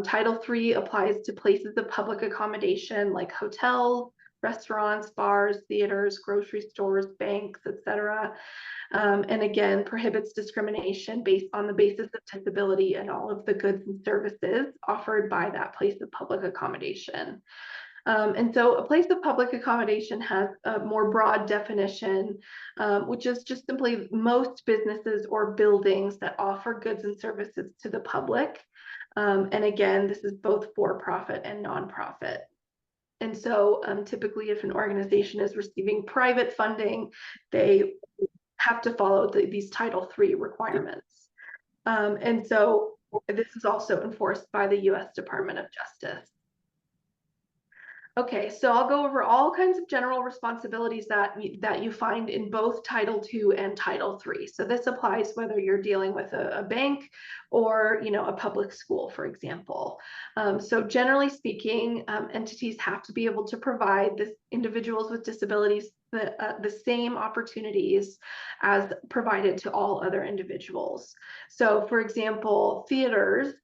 Title III applies to places of public accommodation like hotels, restaurants, bars, theaters, grocery stores, banks, etc. And again, prohibits discrimination based on the basis of disability and all of the goods and services offered by that place of public accommodation. And so a place of public accommodation has a more broad definition, which is just simply most businesses or buildings that offer goods and services to the public. And again, this is both for-profit and nonprofit. And so typically if an organization is receiving private funding, they have to follow these Title III requirements. And so this is also enforced by the U.S. Department of Justice. Okay, so I'll go over all kinds of general responsibilities that you find in both Title II and Title III. So this applies whether you're dealing with a bank or a public school, for example. So generally speaking, entities have to be able to provide individuals with disabilities the same opportunities as provided to all other individuals. So for example, theaters,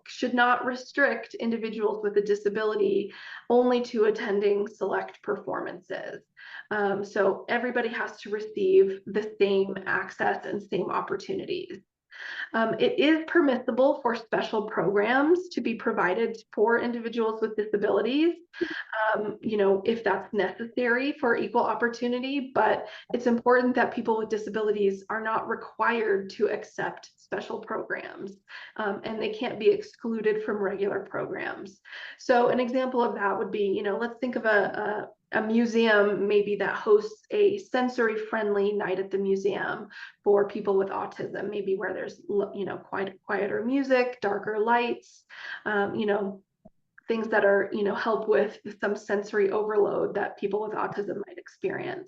should not restrict individuals with a disability only to attending select performances. So everybody has to receive the same access and same opportunities. It is permissible for special programs to be provided for individuals with disabilities, if that's necessary for equal opportunity, but it's important that people with disabilities are not required to accept special programs, and they can't be excluded from regular programs. So an example of that would be, let's think of a museum maybe that hosts a sensory-friendly night at the museum for people with autism, maybe where there's quieter music, darker lights, things that are help with some sensory overload that people with autism might experience.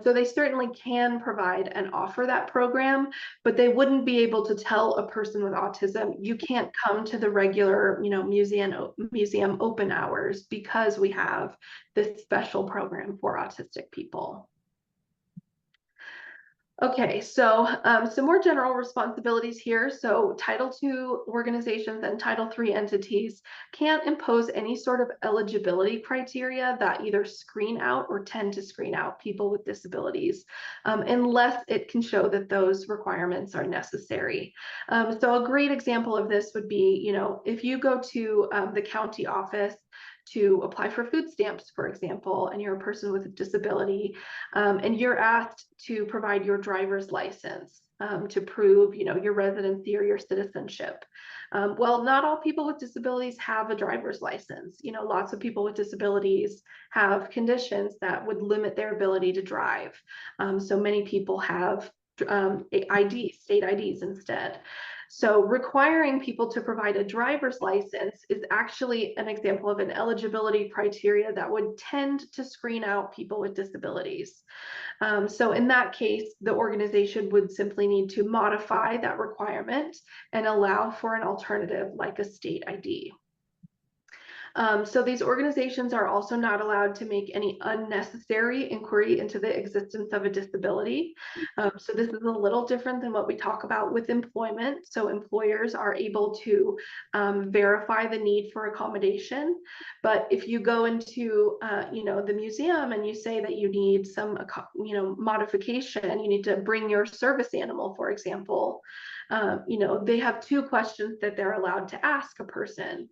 So they certainly can provide and offer that program, but they wouldn't be able to tell a person with autism, you can't come to the regular, museum open hours because we have this special program for autistic people. Okay, so some more general responsibilities here. So Title II organizations and Title III entities can't impose any sort of eligibility criteria that either screen out or tend to screen out people with disabilities, unless it can show that those requirements are necessary. So a great example of this would be, if you go to the county office to apply for food stamps, for example, and you're a person with a disability, and you're asked to provide your driver's license to prove, your residency or your citizenship. Well, not all people with disabilities have a driver's license. Lots of people with disabilities have conditions that would limit their ability to drive. So many people have state IDs instead. So requiring people to provide a driver's license is actually an example of an eligibility criteria that would tend to screen out people with disabilities. So in that case, the organization would simply need to modify that requirement and allow for an alternative like a state ID. So these organizations are also not allowed to make any unnecessary inquiry into the existence of a disability. So this is a little different than what we talk about with employment. So employers are able to verify the need for accommodation. But if you go into, the museum and you say that you need some, modification, you need to bring your service animal, for example, they have two questions that they're allowed to ask a person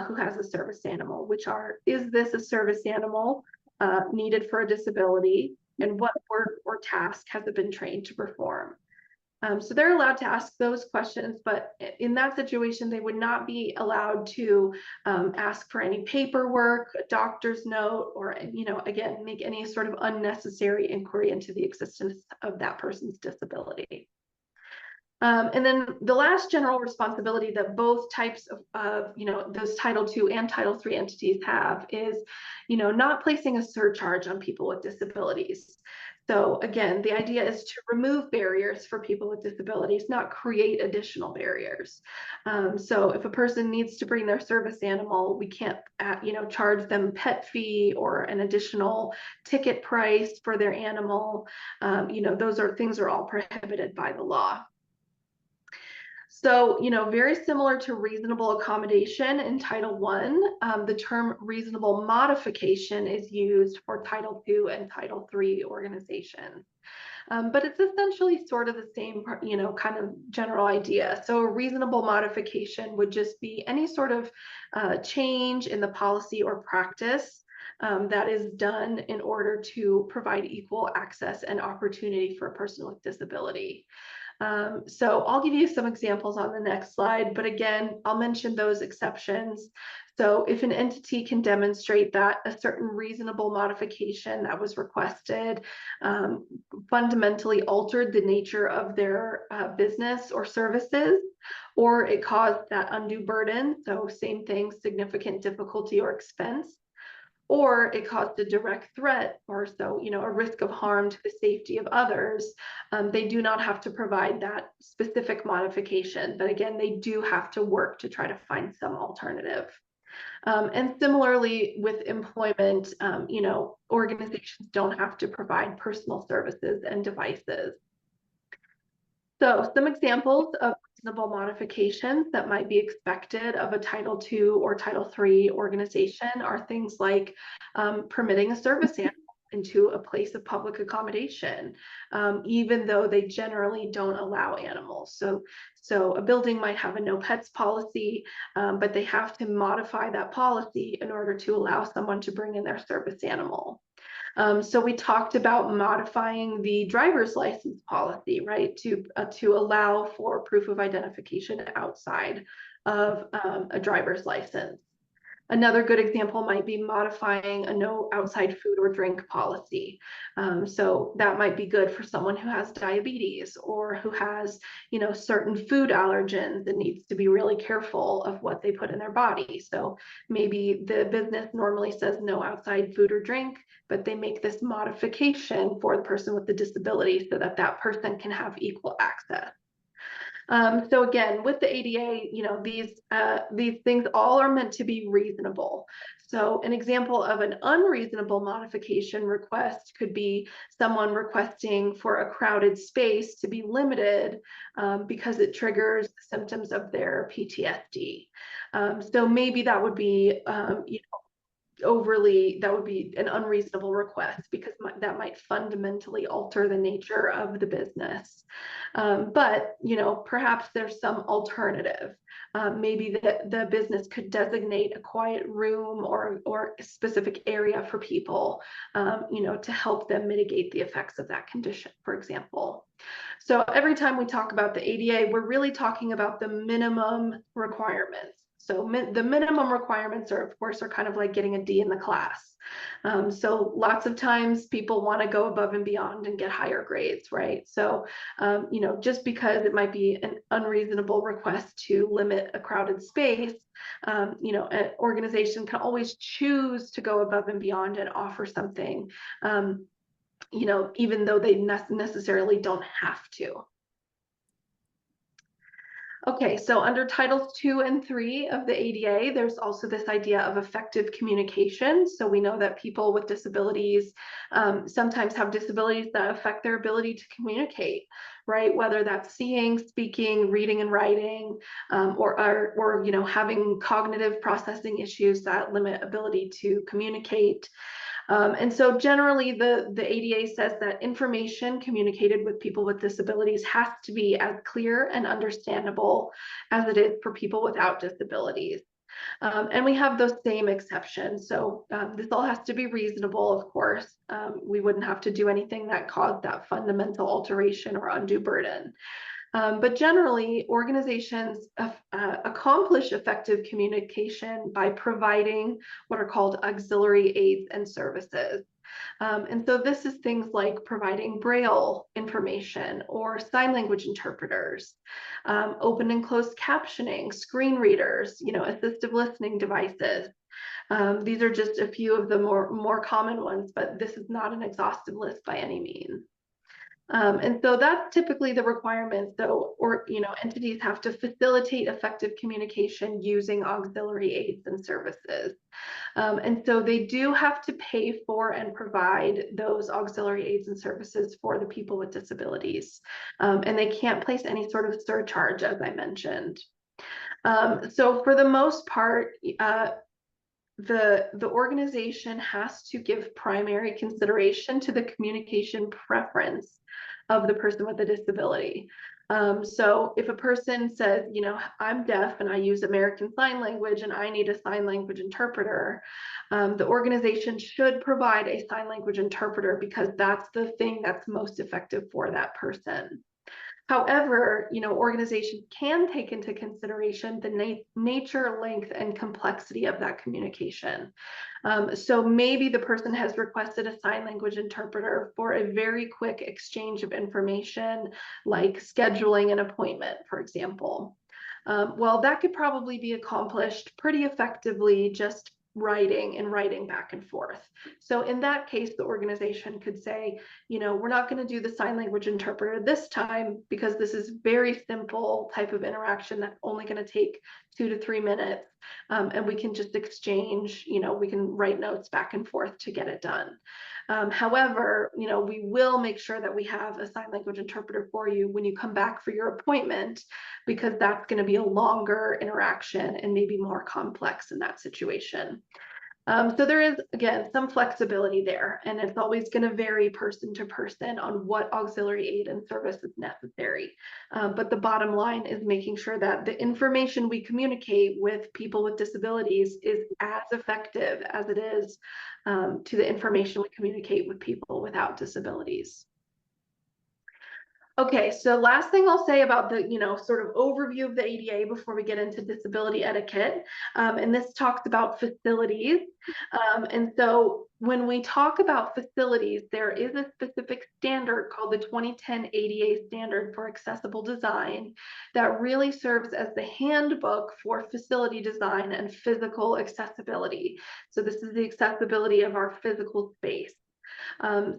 who has a service animal, which are, is this a service animal needed for a disability? And what work or task has it been trained to perform? So they're allowed to ask those questions, but in that situation, they would not be allowed to ask for any paperwork, a doctor's note, or, again, make any sort of unnecessary inquiry into the existence of that person's disability. And then the last general responsibility that both types of those Title II and Title III entities have is, not placing a surcharge on people with disabilities. So again, the idea is to remove barriers for people with disabilities, not create additional barriers. So if a person needs to bring their service animal, we can't, charge them pet fee or an additional ticket price for their animal. Those things are all prohibited by the law. So, very similar to reasonable accommodation in Title I, the term reasonable modification is used for Title II and Title III organizations. But it's essentially sort of the same, kind of general idea. So a reasonable modification would just be any sort of change in the policy or practice that is done in order to provide equal access and opportunity for a person with disability. So I'll give you some examples on the next slide, but again, I'll mention those exceptions. So if an entity can demonstrate that a certain reasonable modification that was requested fundamentally altered the nature of their business or services, or it caused that undue burden, so same thing, significant difficulty or expense, or it caused a direct threat or so, a risk of harm to the safety of others, they do not have to provide that specific modification. But again, they do have to work to try to find some alternative. And similarly with employment, organizations don't have to provide personal services and devices. So some examples of reasonable modifications that might be expected of a Title II or Title III organization are things like permitting a service animal into a place of public accommodation, even though they generally don't allow animals. So a building might have a no pets policy, but they have to modify that policy in order to allow someone to bring in their service animal. So we talked about modifying the driver's license policy, right, to allow for proof of identification outside of a driver's license. Another good example might be modifying a no outside food or drink policy. So that might be good for someone who has diabetes or who has, certain food allergens and needs to be really careful of what they put in their body. So maybe the business normally says no outside food or drink, but they make this modification for the person with the disability so that that person can have equal access. So again, with the ADA, these things all are meant to be reasonable. So an example of an unreasonable modification request could be someone requesting for a crowded space to be limited because it triggers symptoms of their PTSD. So maybe that would be, that would be an unreasonable request because that might fundamentally alter the nature of the business. But perhaps there's some alternative. Maybe the business could designate a quiet room or a specific area for people, to help them mitigate the effects of that condition, for example. So every time we talk about the ADA, we're really talking about the minimum requirements. So the minimum requirements of course, are kind of like getting a D in the class. So lots of times people want to go above and beyond and get higher grades, right? So, just because it might be an unreasonable request to limit a crowded space, an organization can always choose to go above and beyond and offer something, even though they necessarily don't have to. Okay, so under Titles 2 and 3 of the ADA, there's also this idea of effective communication. So we know that people with disabilities sometimes have disabilities that affect their ability to communicate, right? Whether that's seeing, speaking, reading and writing, or having cognitive processing issues that limit ability to communicate. And so generally the ADA says that information communicated with people with disabilities has to be as clear and understandable as it is for people without disabilities. And we have those same exceptions. So this all has to be reasonable, of course. We wouldn't have to do anything that caused that fundamental alteration or undue burden. But generally, organizations accomplish effective communication by providing what are called auxiliary aids and services. And so this is things like providing Braille information or sign language interpreters, open and closed captioning, screen readers, assistive listening devices. These are just a few of the more common ones, but this is not an exhaustive list by any means. And so that's typically the requirement. So, entities have to facilitate effective communication using auxiliary aids and services. And so they do have to pay for and provide those auxiliary aids and services for the people with disabilities. And they can't place any sort of surcharge, as I mentioned. So for the most part, the organization has to give primary consideration to the communication preference of the person with a disability. So if a person says, I'm deaf and I use American Sign Language and I need a sign language interpreter, the organization should provide a sign language interpreter because that's the thing that's most effective for that person. However, organizations can take into consideration the nature, length, and complexity of that communication. So maybe the person has requested a sign language interpreter for a very quick exchange of information, like scheduling an appointment, for example. Well, that could probably be accomplished pretty effectively just writing back and forth. So in that case, the organization could say, we're not going to do the sign language interpreter this time because this is very simple type of interaction that's only going to take 2 to 3 minutes. And we can just exchange, we can write notes back and forth to get it done. However, we will make sure that we have a sign language interpreter for you when you come back for your appointment, because that's going to be a longer interaction and maybe more complex in that situation. So there is, again, some flexibility there, and it's always going to vary person to person on what auxiliary aid and service is necessary. But the bottom line is making sure that the information we communicate with people with disabilities is as effective as it is to the information we communicate with people without disabilities. Okay, so last thing I'll say about the, sort of overview of the ADA before we get into disability etiquette, and this talks about facilities. And so when we talk about facilities, there is a specific standard called the 2010 ADA Standard for Accessible Design that really serves as the handbook for facility design and physical accessibility. So this is the accessibility of our physical space.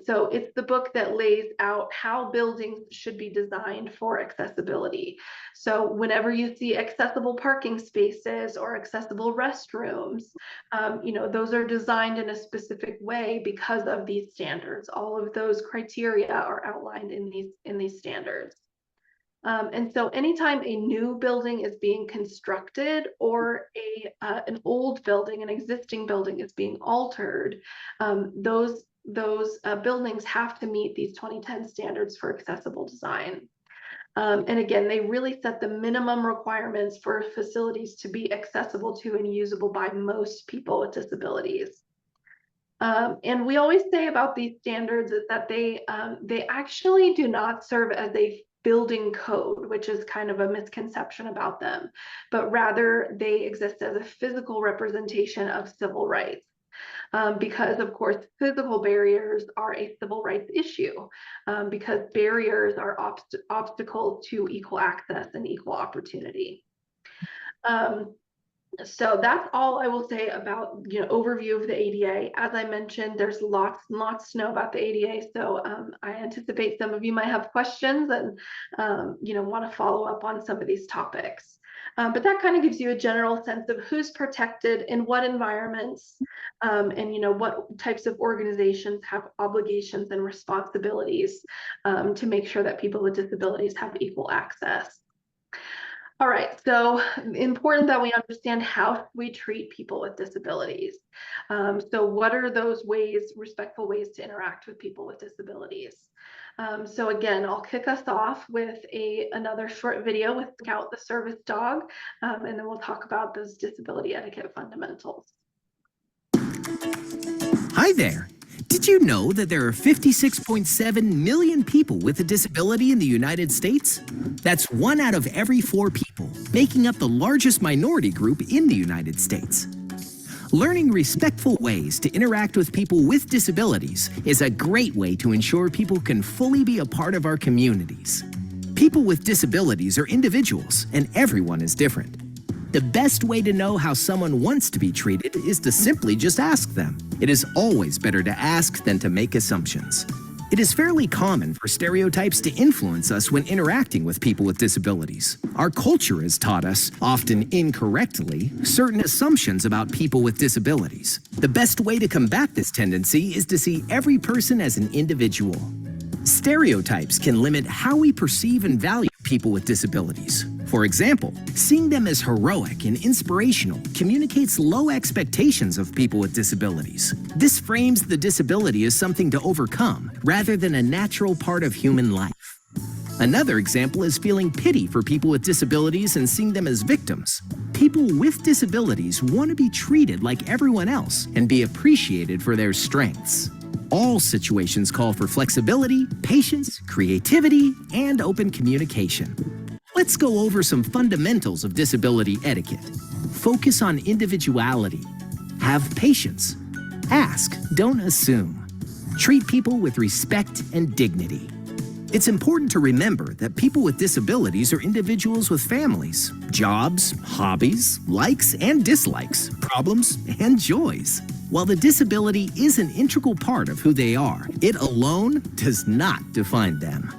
So it's the book that lays out how buildings should be designed for accessibility. So whenever you see accessible parking spaces or accessible restrooms, those are designed in a specific way because of these standards. All of those criteria are outlined in these standards. And so anytime a new building is being constructed or an old building, an existing building is being altered, those buildings have to meet these 2010 standards for accessible design. And again, they really set the minimum requirements for facilities to be accessible to and usable by most people with disabilities. And we always say about these standards is that they actually do not serve as a building code, which is kind of a misconception about them, but rather they exist as a physical representation of civil rights. Because of course, physical barriers are a civil rights issue, because barriers are obstacles to equal access and equal opportunity. So that's all I will say about overview of the ADA. As I mentioned, there's lots and lots to know about the ADA. So I anticipate some of you might have questions and want to follow up on some of these topics. But that kind of gives you a general sense of who's protected in what environments, and what types of organizations have obligations and responsibilities to make sure that people with disabilities have equal access. All right, so important that we understand how we treat people with disabilities. So what are those ways, respectful ways to interact with people with disabilities? So again, I'll kick us off with another short video with Scout the service dog, and then we'll talk about those disability etiquette fundamentals. Hi there. Did you know that there are 56.7 million people with a disability in the United States? That's 1 out of every 4 people, making up the largest minority group in the United States. Learning respectful ways to interact with people with disabilities is a great way to ensure people can fully be a part of our communities. People with disabilities are individuals, and everyone is different. The best way to know how someone wants to be treated is to simply just ask them. It is always better to ask than to make assumptions. It is fairly common for stereotypes to influence us when interacting with people with disabilities. Our culture has taught us, often incorrectly, certain assumptions about people with disabilities. The best way to combat this tendency is to see every person as an individual. Stereotypes can limit how we perceive and value people with disabilities. For example, seeing them as heroic and inspirational communicates low expectations of people with disabilities. This frames the disability as something to overcome rather than a natural part of human life. Another example is feeling pity for people with disabilities and seeing them as victims. People with disabilities want to be treated like everyone else and be appreciated for their strengths. All situations call for flexibility, patience, creativity, and open communication. Let's go over some fundamentals of disability etiquette. Focus on individuality. Have patience. Ask, don't assume. Treat people with respect and dignity. It's important to remember that people with disabilities are individuals with families, jobs, hobbies, likes and dislikes, problems and joys. While the disability is an integral part of who they are, it alone does not define them.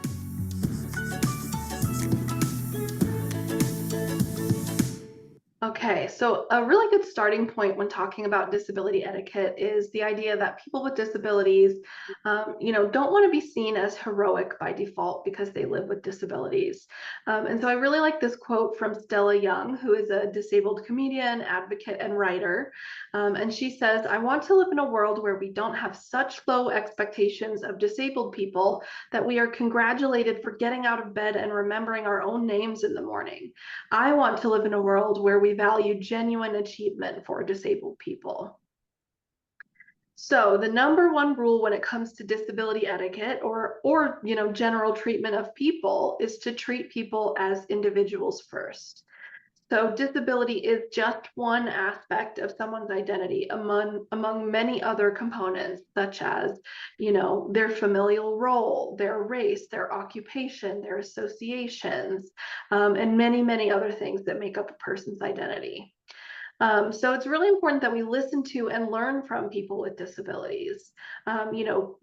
Okay, so a really good starting point when talking about disability etiquette is the idea that people with disabilities, don't want to be seen as heroic by default because they live with disabilities. And so I really like this quote from Stella Young, who is a disabled comedian, advocate, and writer. And she says, "I want to live in a world where we don't have such low expectations of disabled people that we are congratulated for getting out of bed and remembering our own names in the morning. I want to live in a world where we value genuine achievement for disabled people." So the number one rule when it comes to disability etiquette or general treatment of people is to treat people as individuals first. So disability is just one aspect of someone's identity among many other components, such as, their familial role, their race, their occupation, their associations, and many, many other things that make up a person's identity. So it's really important that we listen to and learn from people with disabilities.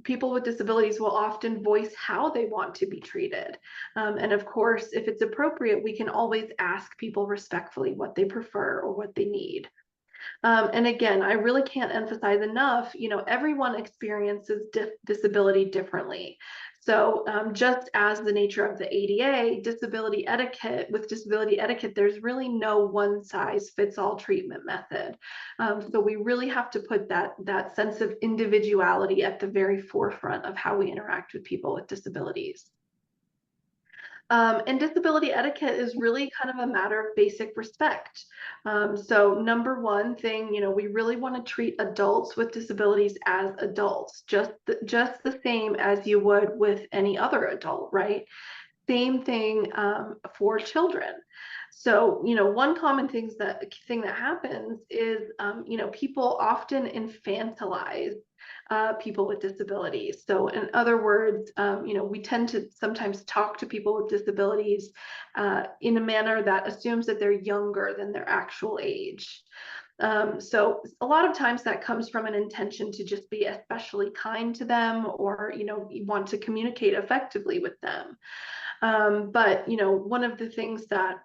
People with disabilities will often voice how they want to be treated. And of course, if it's appropriate, we can always ask people respectfully what they prefer or what they need. And again, I really can't emphasize enough, everyone experiences disability differently. So just as the nature of the ADA, disability etiquette, there's really no one size fits all treatment method. So we really have to put that sense of individuality at the very forefront of how we interact with people with disabilities. And disability etiquette is really kind of a matter of basic respect. So number one thing, we really want to treat adults with disabilities as adults, just the same as you would with any other adult, right? Same thing for children. So, one common thing that happens is, people often infantilize people with disabilities. So in other words, we tend to sometimes talk to people with disabilities in a manner that assumes that they're younger than their actual age. So a lot of times that comes from an intention to just be especially kind to them, or, you want to communicate effectively with them. But, one of the things that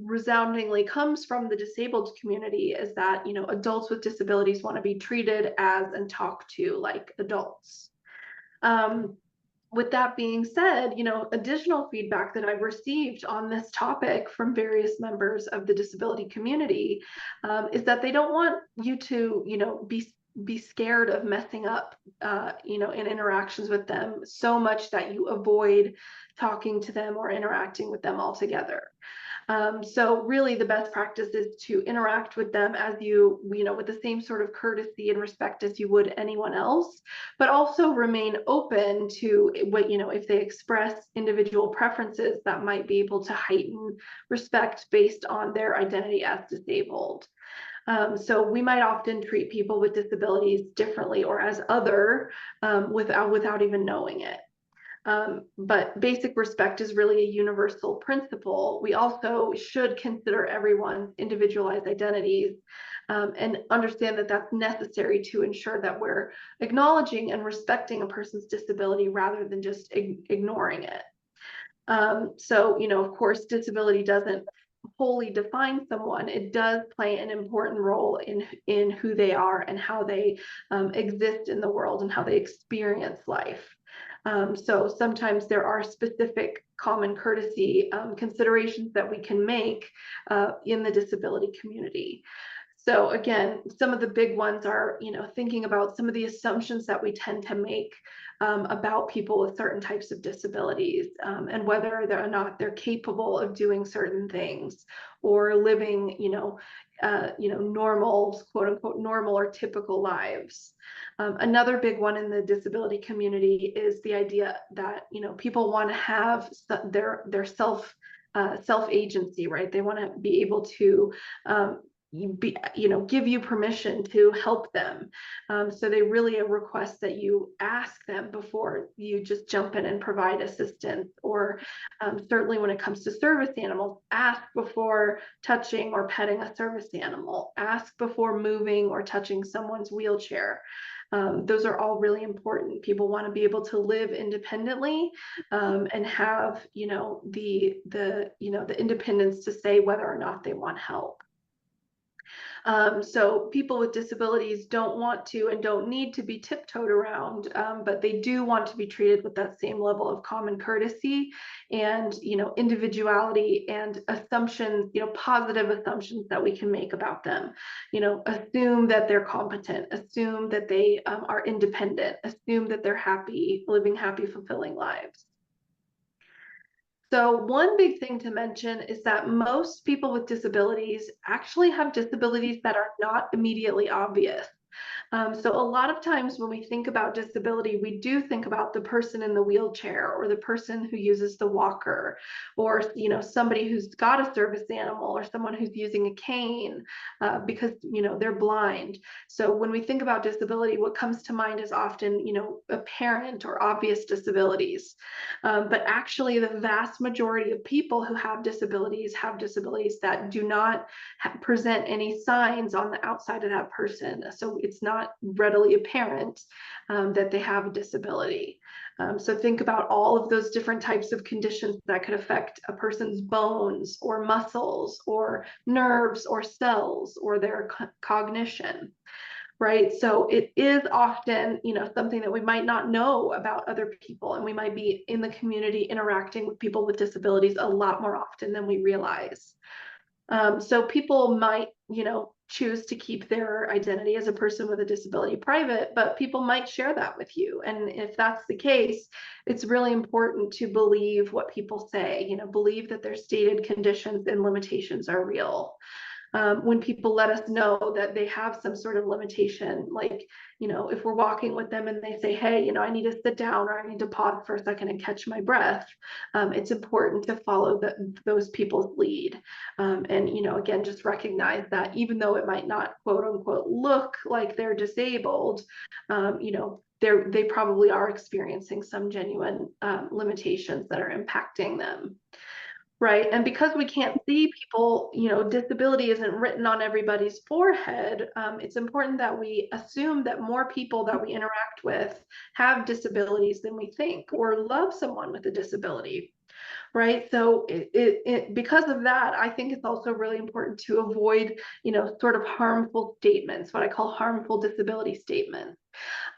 resoundingly comes from the disabled community is that, adults with disabilities want to be treated as and talked to like adults. With that being said, additional feedback that I've received on this topic from various members of the disability community is that they don't want you to, be scared of messing up, in interactions with them so much that you avoid talking to them or interacting with them altogether. So really the best practice is to interact with them as with the same sort of courtesy and respect as you would anyone else, but also remain open to what, if they express individual preferences that might be able to heighten respect based on their identity as disabled. So we might often treat people with disabilities differently or as other without even knowing it. But basic respect is really a universal principle. We also should consider everyone's individualized identities and understand that that's necessary to ensure that we're acknowledging and respecting a person's disability rather than just ignoring it. So, of course, disability doesn't wholly define someone. It does play an important role in who they are and how they exist in the world and how they experience life. So sometimes there are specific common courtesy considerations that we can make in the disability community. So again, some of the big ones are, thinking about some of the assumptions that we tend to make about people with certain types of disabilities and whether or not they're capable of doing certain things or living, normal, quote unquote, normal or typical lives. Another big one in the disability community is the idea that, people want to have their self agency, right? They want to be able to give you permission to help them. So they really request that you ask them before you just jump in and provide assistance, or certainly when it comes to service animals, ask before touching or petting a service animal, ask before moving or touching someone's wheelchair. Those are all really important. People want to be able to live independently and have, the independence to say whether or not they want help. So people with disabilities don't want to and don't need to be tiptoed around, but they do want to be treated with that same level of common courtesy and, individuality and assumptions, positive assumptions that we can make about them. Assume that they're competent, assume that they are independent, assume that they're happy, living happy, fulfilling lives. So one big thing to mention is that most people with disabilities actually have disabilities that are not immediately obvious. So a lot of times when we think about disability, we do think about the person in the wheelchair or the person who uses the walker, or somebody who's got a service animal, or someone who's using a cane because they're blind. So when we think about disability, what comes to mind is often apparent or obvious disabilities. But actually, the vast majority of people who have disabilities that do not present any signs on the outside of that person. So it's not readily apparent that they have a disability. So think about all of those different types of conditions that could affect a person's bones or muscles or nerves or cells or their cognition. Right. So it is often, something that we might not know about other people, and we might be in the community interacting with people with disabilities a lot more often than we realize. So people might, choose to keep their identity as a person with a disability private, but people might share that with you. And if that's the case, it's really important to believe what people say, believe that their stated conditions and limitations are real. When people let us know that they have some sort of limitation, like, if we're walking with them and they say, hey, I need to sit down, or I need to pause for a second and catch my breath, it's important to follow those people's lead. And, again, just recognize that even though it might not, quote unquote, look like they're disabled, they probably are experiencing some genuine limitations that are impacting them. Right. And because we can't see people, disability isn't written on everybody's forehead. It's important that we assume that more people that we interact with have disabilities than we think, or love someone with a disability. Right. So because of that, I think it's also really important to avoid, sort of harmful statements, what I call harmful disability statements.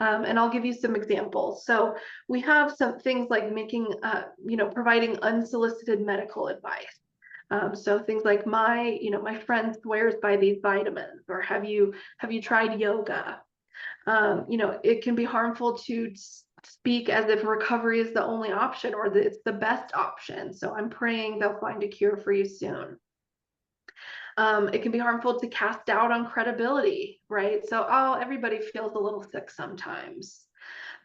And I'll give you some examples. So we have some things like providing unsolicited medical advice. So things like my friend swears by these vitamins, or have you tried yoga? It can be harmful to speak as if recovery is the only option, or that it's the best option. So I'm praying they'll find a cure for you soon. It can be harmful to cast doubt on credibility, right? So, everybody feels a little sick sometimes.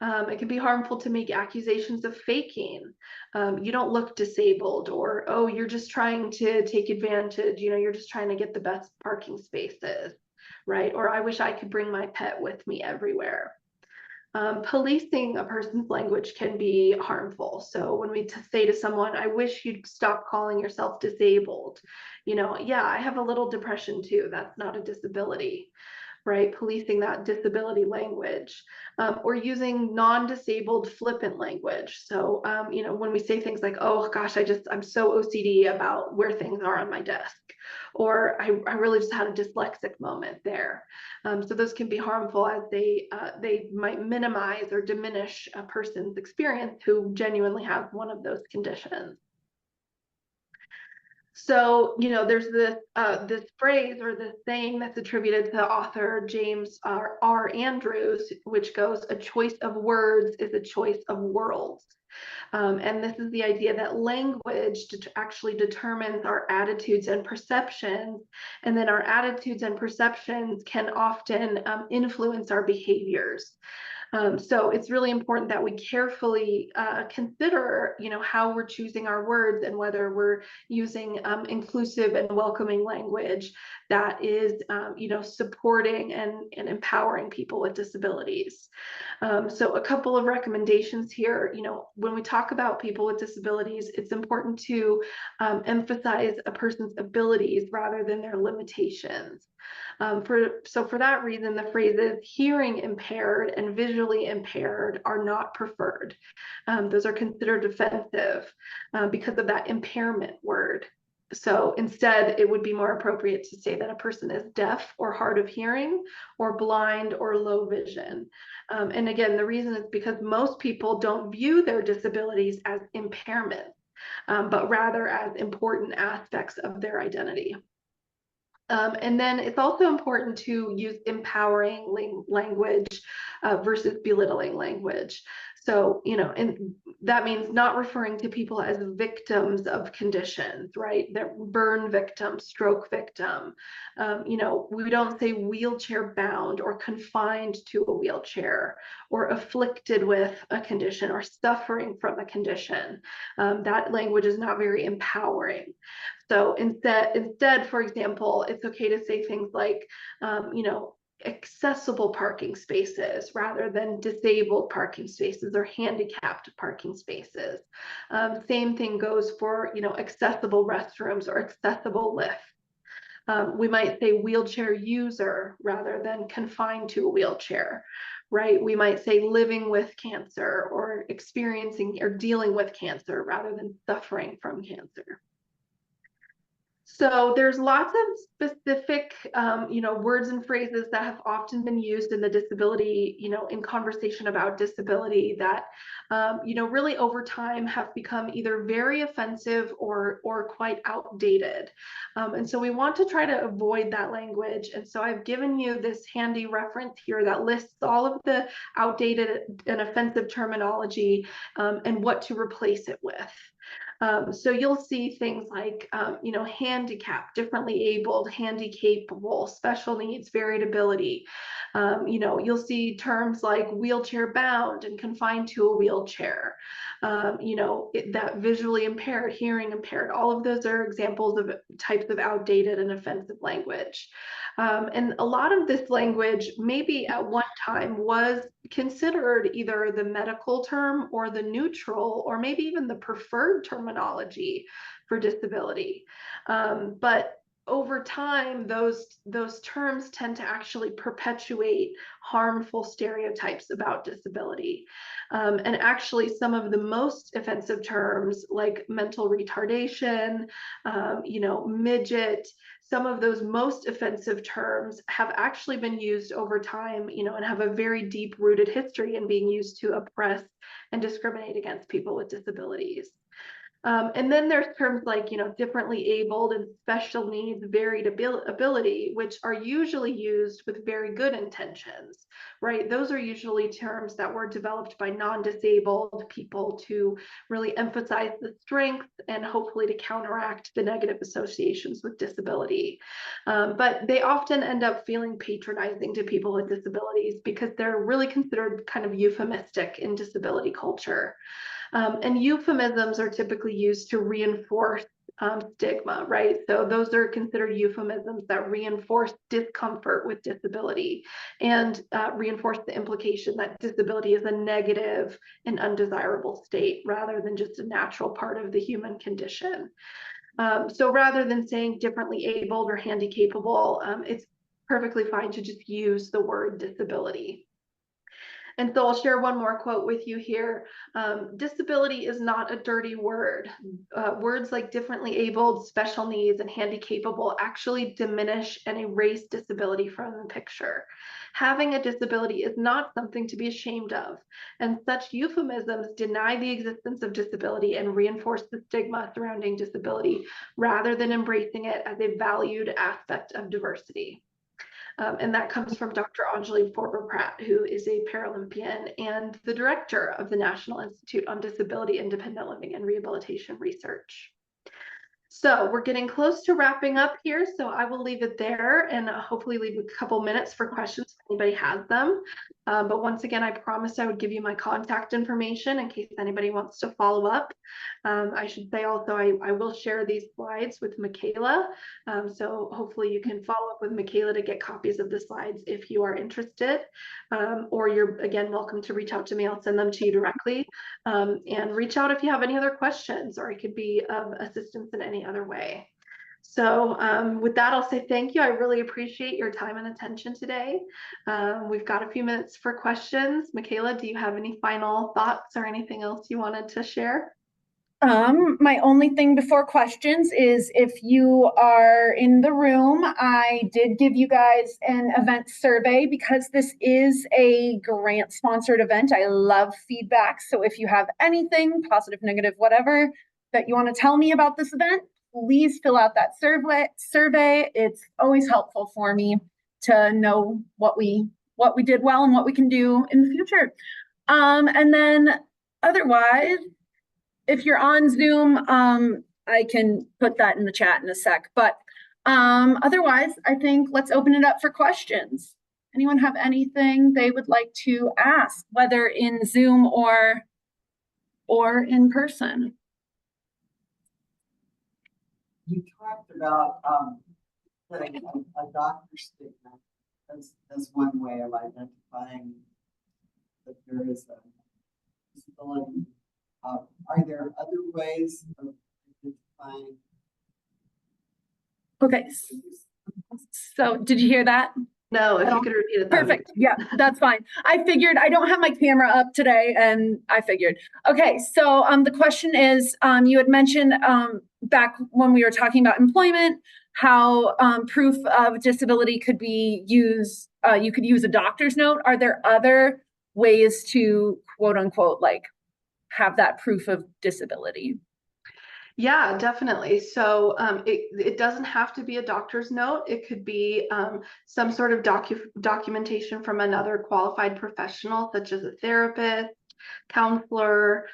It can be harmful to make accusations of faking. You don't look disabled, or, you're just trying to take advantage, you're just trying to get the best parking spaces, right? Or I wish I could bring my pet with me everywhere. Policing a person's language can be harmful. So when we say to someone, I wish you'd stop calling yourself disabled, yeah, I have a little depression too. That's not a disability. Right? Policing that disability language, or using non-disabled flippant language. So, when we say things like, oh gosh, I'm so OCD about where things are on my desk, or I really just had a dyslexic moment there. So those can be harmful, as they might minimize or diminish a person's experience who genuinely has one of those conditions. So, there's this phrase or this saying that's attributed to the author James R. Andrews, which goes, a choice of words is a choice of worlds. And this is the idea that language actually determines our attitudes and perceptions, and then our attitudes and perceptions can often influence our behaviors. So it's really important that we carefully consider, how we're choosing our words, and whether we're using inclusive and welcoming language that is, supporting and empowering people with disabilities. So a couple of recommendations here. When we talk about people with disabilities, it's important to emphasize a person's abilities rather than their limitations. For that reason, the phrases hearing impaired and visually impaired are not preferred. Those are considered offensive because of that impairment word. So instead, it would be more appropriate to say that a person is deaf or hard of hearing, or blind or low vision. And again, the reason is because most people don't view their disabilities as impairments, but rather as important aspects of their identity. And then it's also important to use empowering language versus belittling language. So, and that means not referring to people as victims of conditions, right? That burn victim, stroke victim. We don't say wheelchair bound or confined to a wheelchair or afflicted with a condition or suffering from a condition. That language is not very empowering. So instead, for example, it's okay to say things like, accessible parking spaces rather than disabled parking spaces or handicapped parking spaces. Same thing goes for, accessible restrooms or accessible lifts. We might say wheelchair user rather than confined to a wheelchair, right? We might say living with cancer or experiencing or dealing with cancer rather than suffering from cancer. So there's lots of specific, words and phrases that have often been used in the disability, in conversation about disability that, really over time have become either very offensive or quite outdated. And so we want to try to avoid that language. And so I've given you this handy reference here that lists all of the outdated and offensive terminology and what to replace it with. So you'll see things like, handicapped, differently abled, handy-capable, special needs, varied ability. You'll see terms like wheelchair bound and confined to a wheelchair. That visually impaired, hearing impaired, all of those are examples of types of outdated and offensive language. And a lot of this language maybe at one time was considered either the medical term or the neutral or maybe even the preferred terminology for disability. But over time, those terms tend to actually perpetuate harmful stereotypes about disability. And actually, some of the most offensive terms like mental retardation, midget, some of those most offensive terms have actually been used over time, and have a very deep rooted history in being used to oppress and discriminate against people with disabilities. And then there's terms like, differently abled and special needs, varied ability, which are usually used with very good intentions, right? Those are usually terms that were developed by non-disabled people to really emphasize the strength and hopefully to counteract the negative associations with disability. But they often end up feeling patronizing to people with disabilities because they're really considered kind of euphemistic in disability culture. And euphemisms are typically used to reinforce stigma, right? So those are considered euphemisms that reinforce discomfort with disability and reinforce the implication that disability is a negative and undesirable state rather than just a natural part of the human condition. So rather than saying differently abled or handy-capable, it's perfectly fine to just use the word disability. And so I'll share one more quote with you here. Disability is not a dirty word. Words like differently abled, special needs, and handy-capable actually diminish and erase disability from the picture. Having a disability is not something to be ashamed of, and such euphemisms deny the existence of disability and reinforce the stigma surrounding disability rather than embracing it as a valued aspect of diversity. And that comes from Dr. Anjali Forber-Pratt, who is a Paralympian and the director of the National Institute on Disability, Independent Living, and Rehabilitation Research. So we're getting close to wrapping up here, so I will leave it there and hopefully leave a couple minutes for questions if anybody has them. But once again, I promised I would give you my contact information in case anybody wants to follow up. I should say also, I will share these slides with Michaela. So hopefully you can follow up with Michaela to get copies of the slides if you are interested. Or you're, again, welcome to reach out to me. I'll send them to you directly. And reach out if you have any other questions or I could be of assistance in any other way. So with that, I'll say thank you. I really appreciate your time and attention today. We've got a few minutes for questions. Michaela, do you have any final thoughts or anything else you wanted to share? My only thing before questions is if you are in the room, I did give you guys an event survey because this is a grant sponsored event. I love feedback. So if you have anything positive, negative, whatever that you want to tell me about this event, please fill out that survey. It's always helpful for me to know what we did well and what we can do in the future. And then otherwise, if you're on Zoom, I can put that in the chat in a sec, but otherwise, I think let's open it up for questions. Anyone have anything they would like to ask, whether in Zoom or in person? You talked about putting a doctor's statement as one way of identifying that there is a disability. Are there other ways of identifying? Okay, so did you hear that? No, if you could repeat it. that'd be Perfect. Yeah, that's fine. I figured I don't have my camera up today and I figured. Okay, so the question is, you had mentioned back when we were talking about employment, how proof of disability could be used, you could use a doctor's note. Are there other ways to quote unquote like have that proof of disability? Yeah, definitely. So it doesn't have to be a doctor's note. It could be some sort of documentation from another qualified professional, such as a therapist, counselor,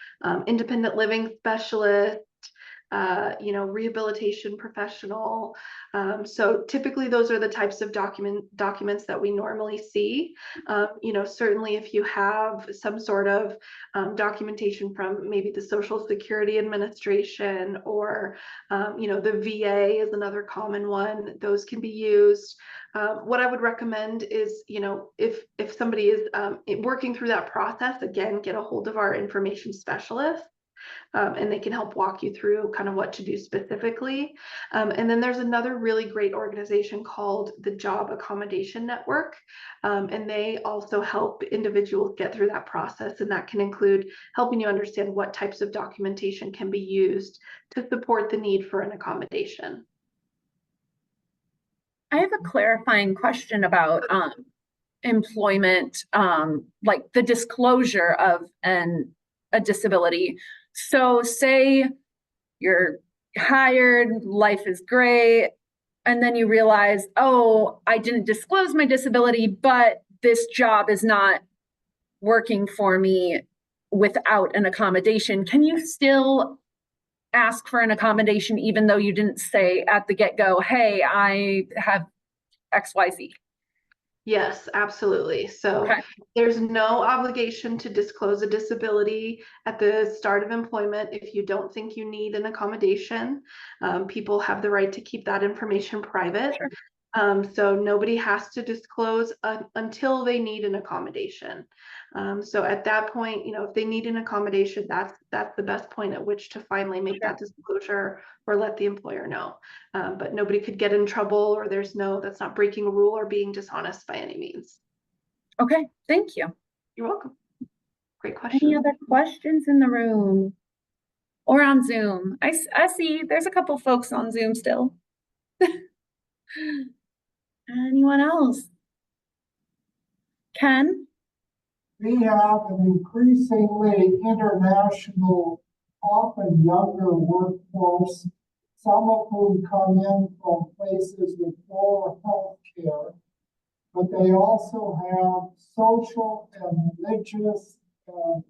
independent living specialist, rehabilitation professional. So typically those are the types of documents that we normally see. Certainly if you have some sort of documentation from maybe the Social Security Administration or, the VA is another common one. Those can be used. What I would recommend is, if somebody is working through that process, again, get a hold of our information specialist. And they can help walk you through kind of what to do specifically. And then there's another really great organization called the Job Accommodation Network. And they also help individuals get through that process. And that can include helping you understand what types of documentation can be used to support the need for an accommodation. I have a clarifying question about employment, like the disclosure of a disability. So say you're hired, life is great, and then you realize, oh, I didn't disclose my disability, but this job is not working for me without an accommodation. Can you still ask for an accommodation even though you didn't say at the get-go, hey, I have XYZ? Yes, absolutely. So Okay. there's no obligation to disclose a disability at the start of employment if you don't think you need an accommodation. People have the right to keep that information private. Sure. So nobody has to disclose until they need an accommodation. So at that point, if they need an accommodation, that's the best point at which to finally make that disclosure or let the employer know. But nobody could get in trouble, or that's not breaking a rule or being dishonest by any means. Okay, thank you. You're welcome. Great question. Any other questions in the room or on Zoom? I see there's a couple folks on Zoom still. Anyone else? Ken? We have an increasingly international, often younger workforce, some of whom come in from places with poor health care, but they also have social and religious and,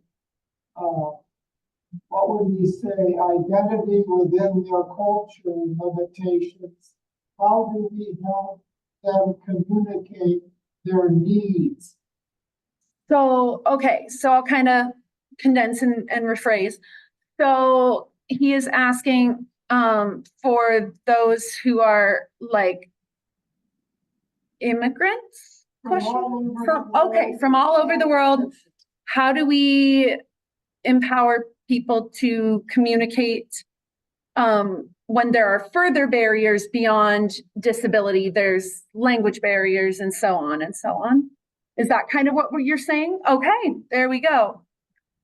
what would you say, identity within their culture limitations. How do we help them communicate their needs? So, okay, so I'll kind of condense and rephrase. So he is asking for those who are like immigrants? Question? From all over the world. How do we empower people to communicate when there are further barriers beyond disability? There's language barriers and so on and so on. Is that kind of what you're saying? Okay, there we go.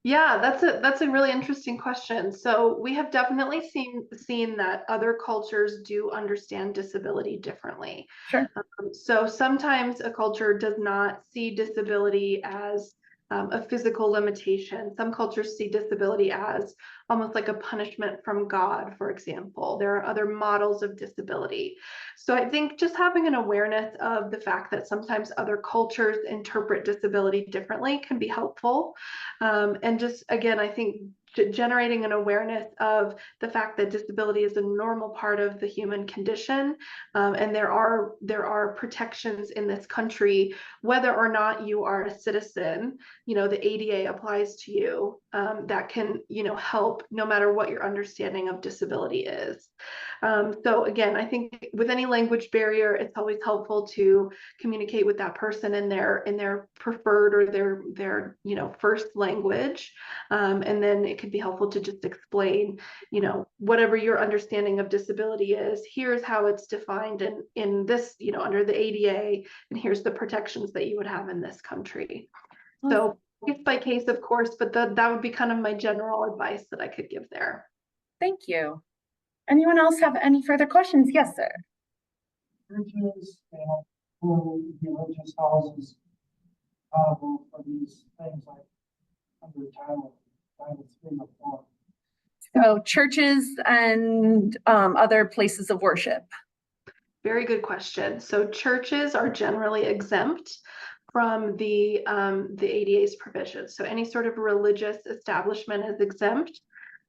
Yeah, that's a really interesting question. So we have definitely seen that other cultures do understand disability differently. Sure. So sometimes a culture does not see disability as a physical limitation. Some cultures see disability as almost like a punishment from God, for example. There are other models of disability. So I think just having an awareness of the fact that sometimes other cultures interpret disability differently can be helpful. And just, again, I think generating an awareness of the fact that disability is a normal part of the human condition, and there are protections in this country, whether or not you are a citizen. You know, the ADA applies to you, that can, you know, help no matter what your understanding of disability is. So again, I think with any language barrier, it's always helpful to communicate with that person in their preferred or their you know, first language, and then it could be helpful to just explain, you know, whatever your understanding of disability is. Here's how it's defined in this, you know, under the ADA, and here's the protections that you would have in this country. So case by case, of course, but that would be kind of my general advice that I could give there. Thank you. Anyone else have any further questions? Yes, sir. Churches and religious houses for these things like under Title 3 or 4. So churches and other places of worship. Very good question. So churches are generally exempt from the ADA's provisions. So any sort of religious establishment is exempt.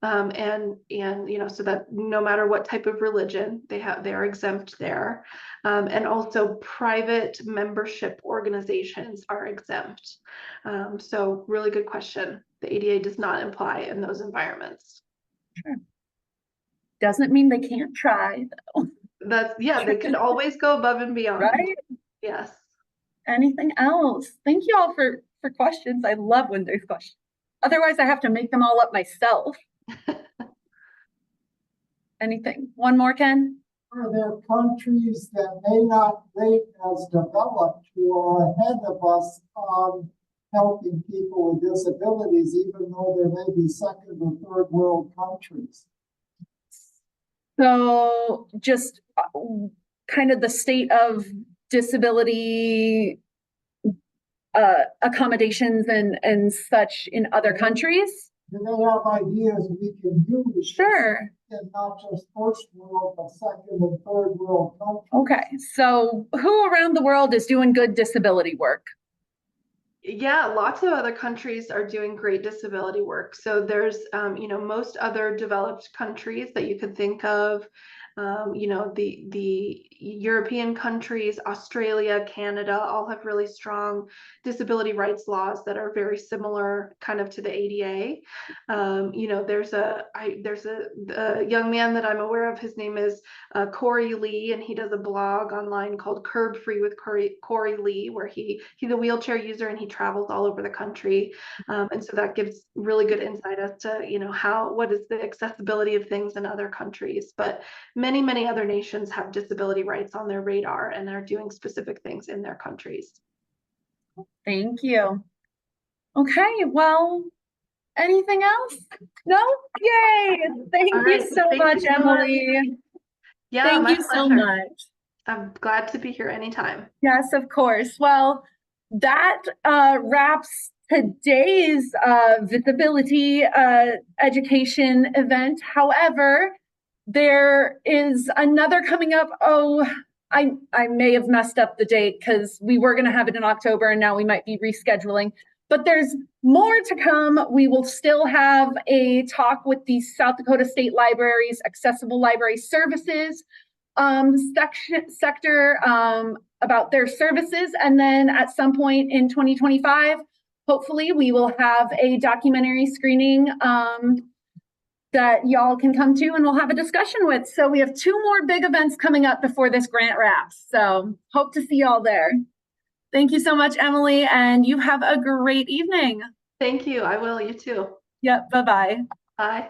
And you know, so that no matter what type of religion they are exempt there. And also private membership organizations are exempt. So really good question. The ADA does not apply in those environments. Sure. Doesn't mean they can't try, though. Yeah, they could always go above and beyond. Right? Yes. Anything else? Thank you all for questions. I love when there's questions. Otherwise, I have to make them all up myself. Anything? One more, Ken? Are there countries that may not rate as developed who are ahead of us on helping people with disabilities, even though there may be second or third world countries? So just kind of the state of disability accommodations and such in other countries. Do they have ideas we can use? Sure. And not just first world, but second and third world countries? Okay, so who around the world is doing good disability work? Yeah, lots of other countries are doing great disability work. So there's, you know, most other developed countries that you could think of, you know, the European countries, Australia, Canada, all have really strong disability rights laws that are very similar kind of to the ADA. You know, there's a young man that I'm aware of. His name is Corey Lee, and he does a blog online called Curb Free with Corey Lee, where he's a wheelchair user and he travels all over the country. And so that gives really good insight as to, you know, what is the accessibility of things in other countries. But many other nations have disability rights on their radar and are doing specific things in their countries. Thank you. Okay, well, anything else? No? Yay! Thank you so much, Emily. Yeah, thank you so much. I'm glad to be here anytime. Yes, of course. Well, that wraps today's VisABILITY education event. However, there is another coming up. Oh, I may have messed up the date because we were going to have it in October and now we might be rescheduling. But there's more to come. We will still have a talk with the South Dakota State Library's Accessible Library Services sector about their services. And then at some point in 2025, hopefully we will have a documentary screening that y'all can come to and we'll have a discussion with. So we have 2 more big events coming up before this grant wraps. So hope to see y'all there. Thank you so much, Emily, and you have a great evening. Thank you. I will. You too. Yep. Bye-bye. Bye.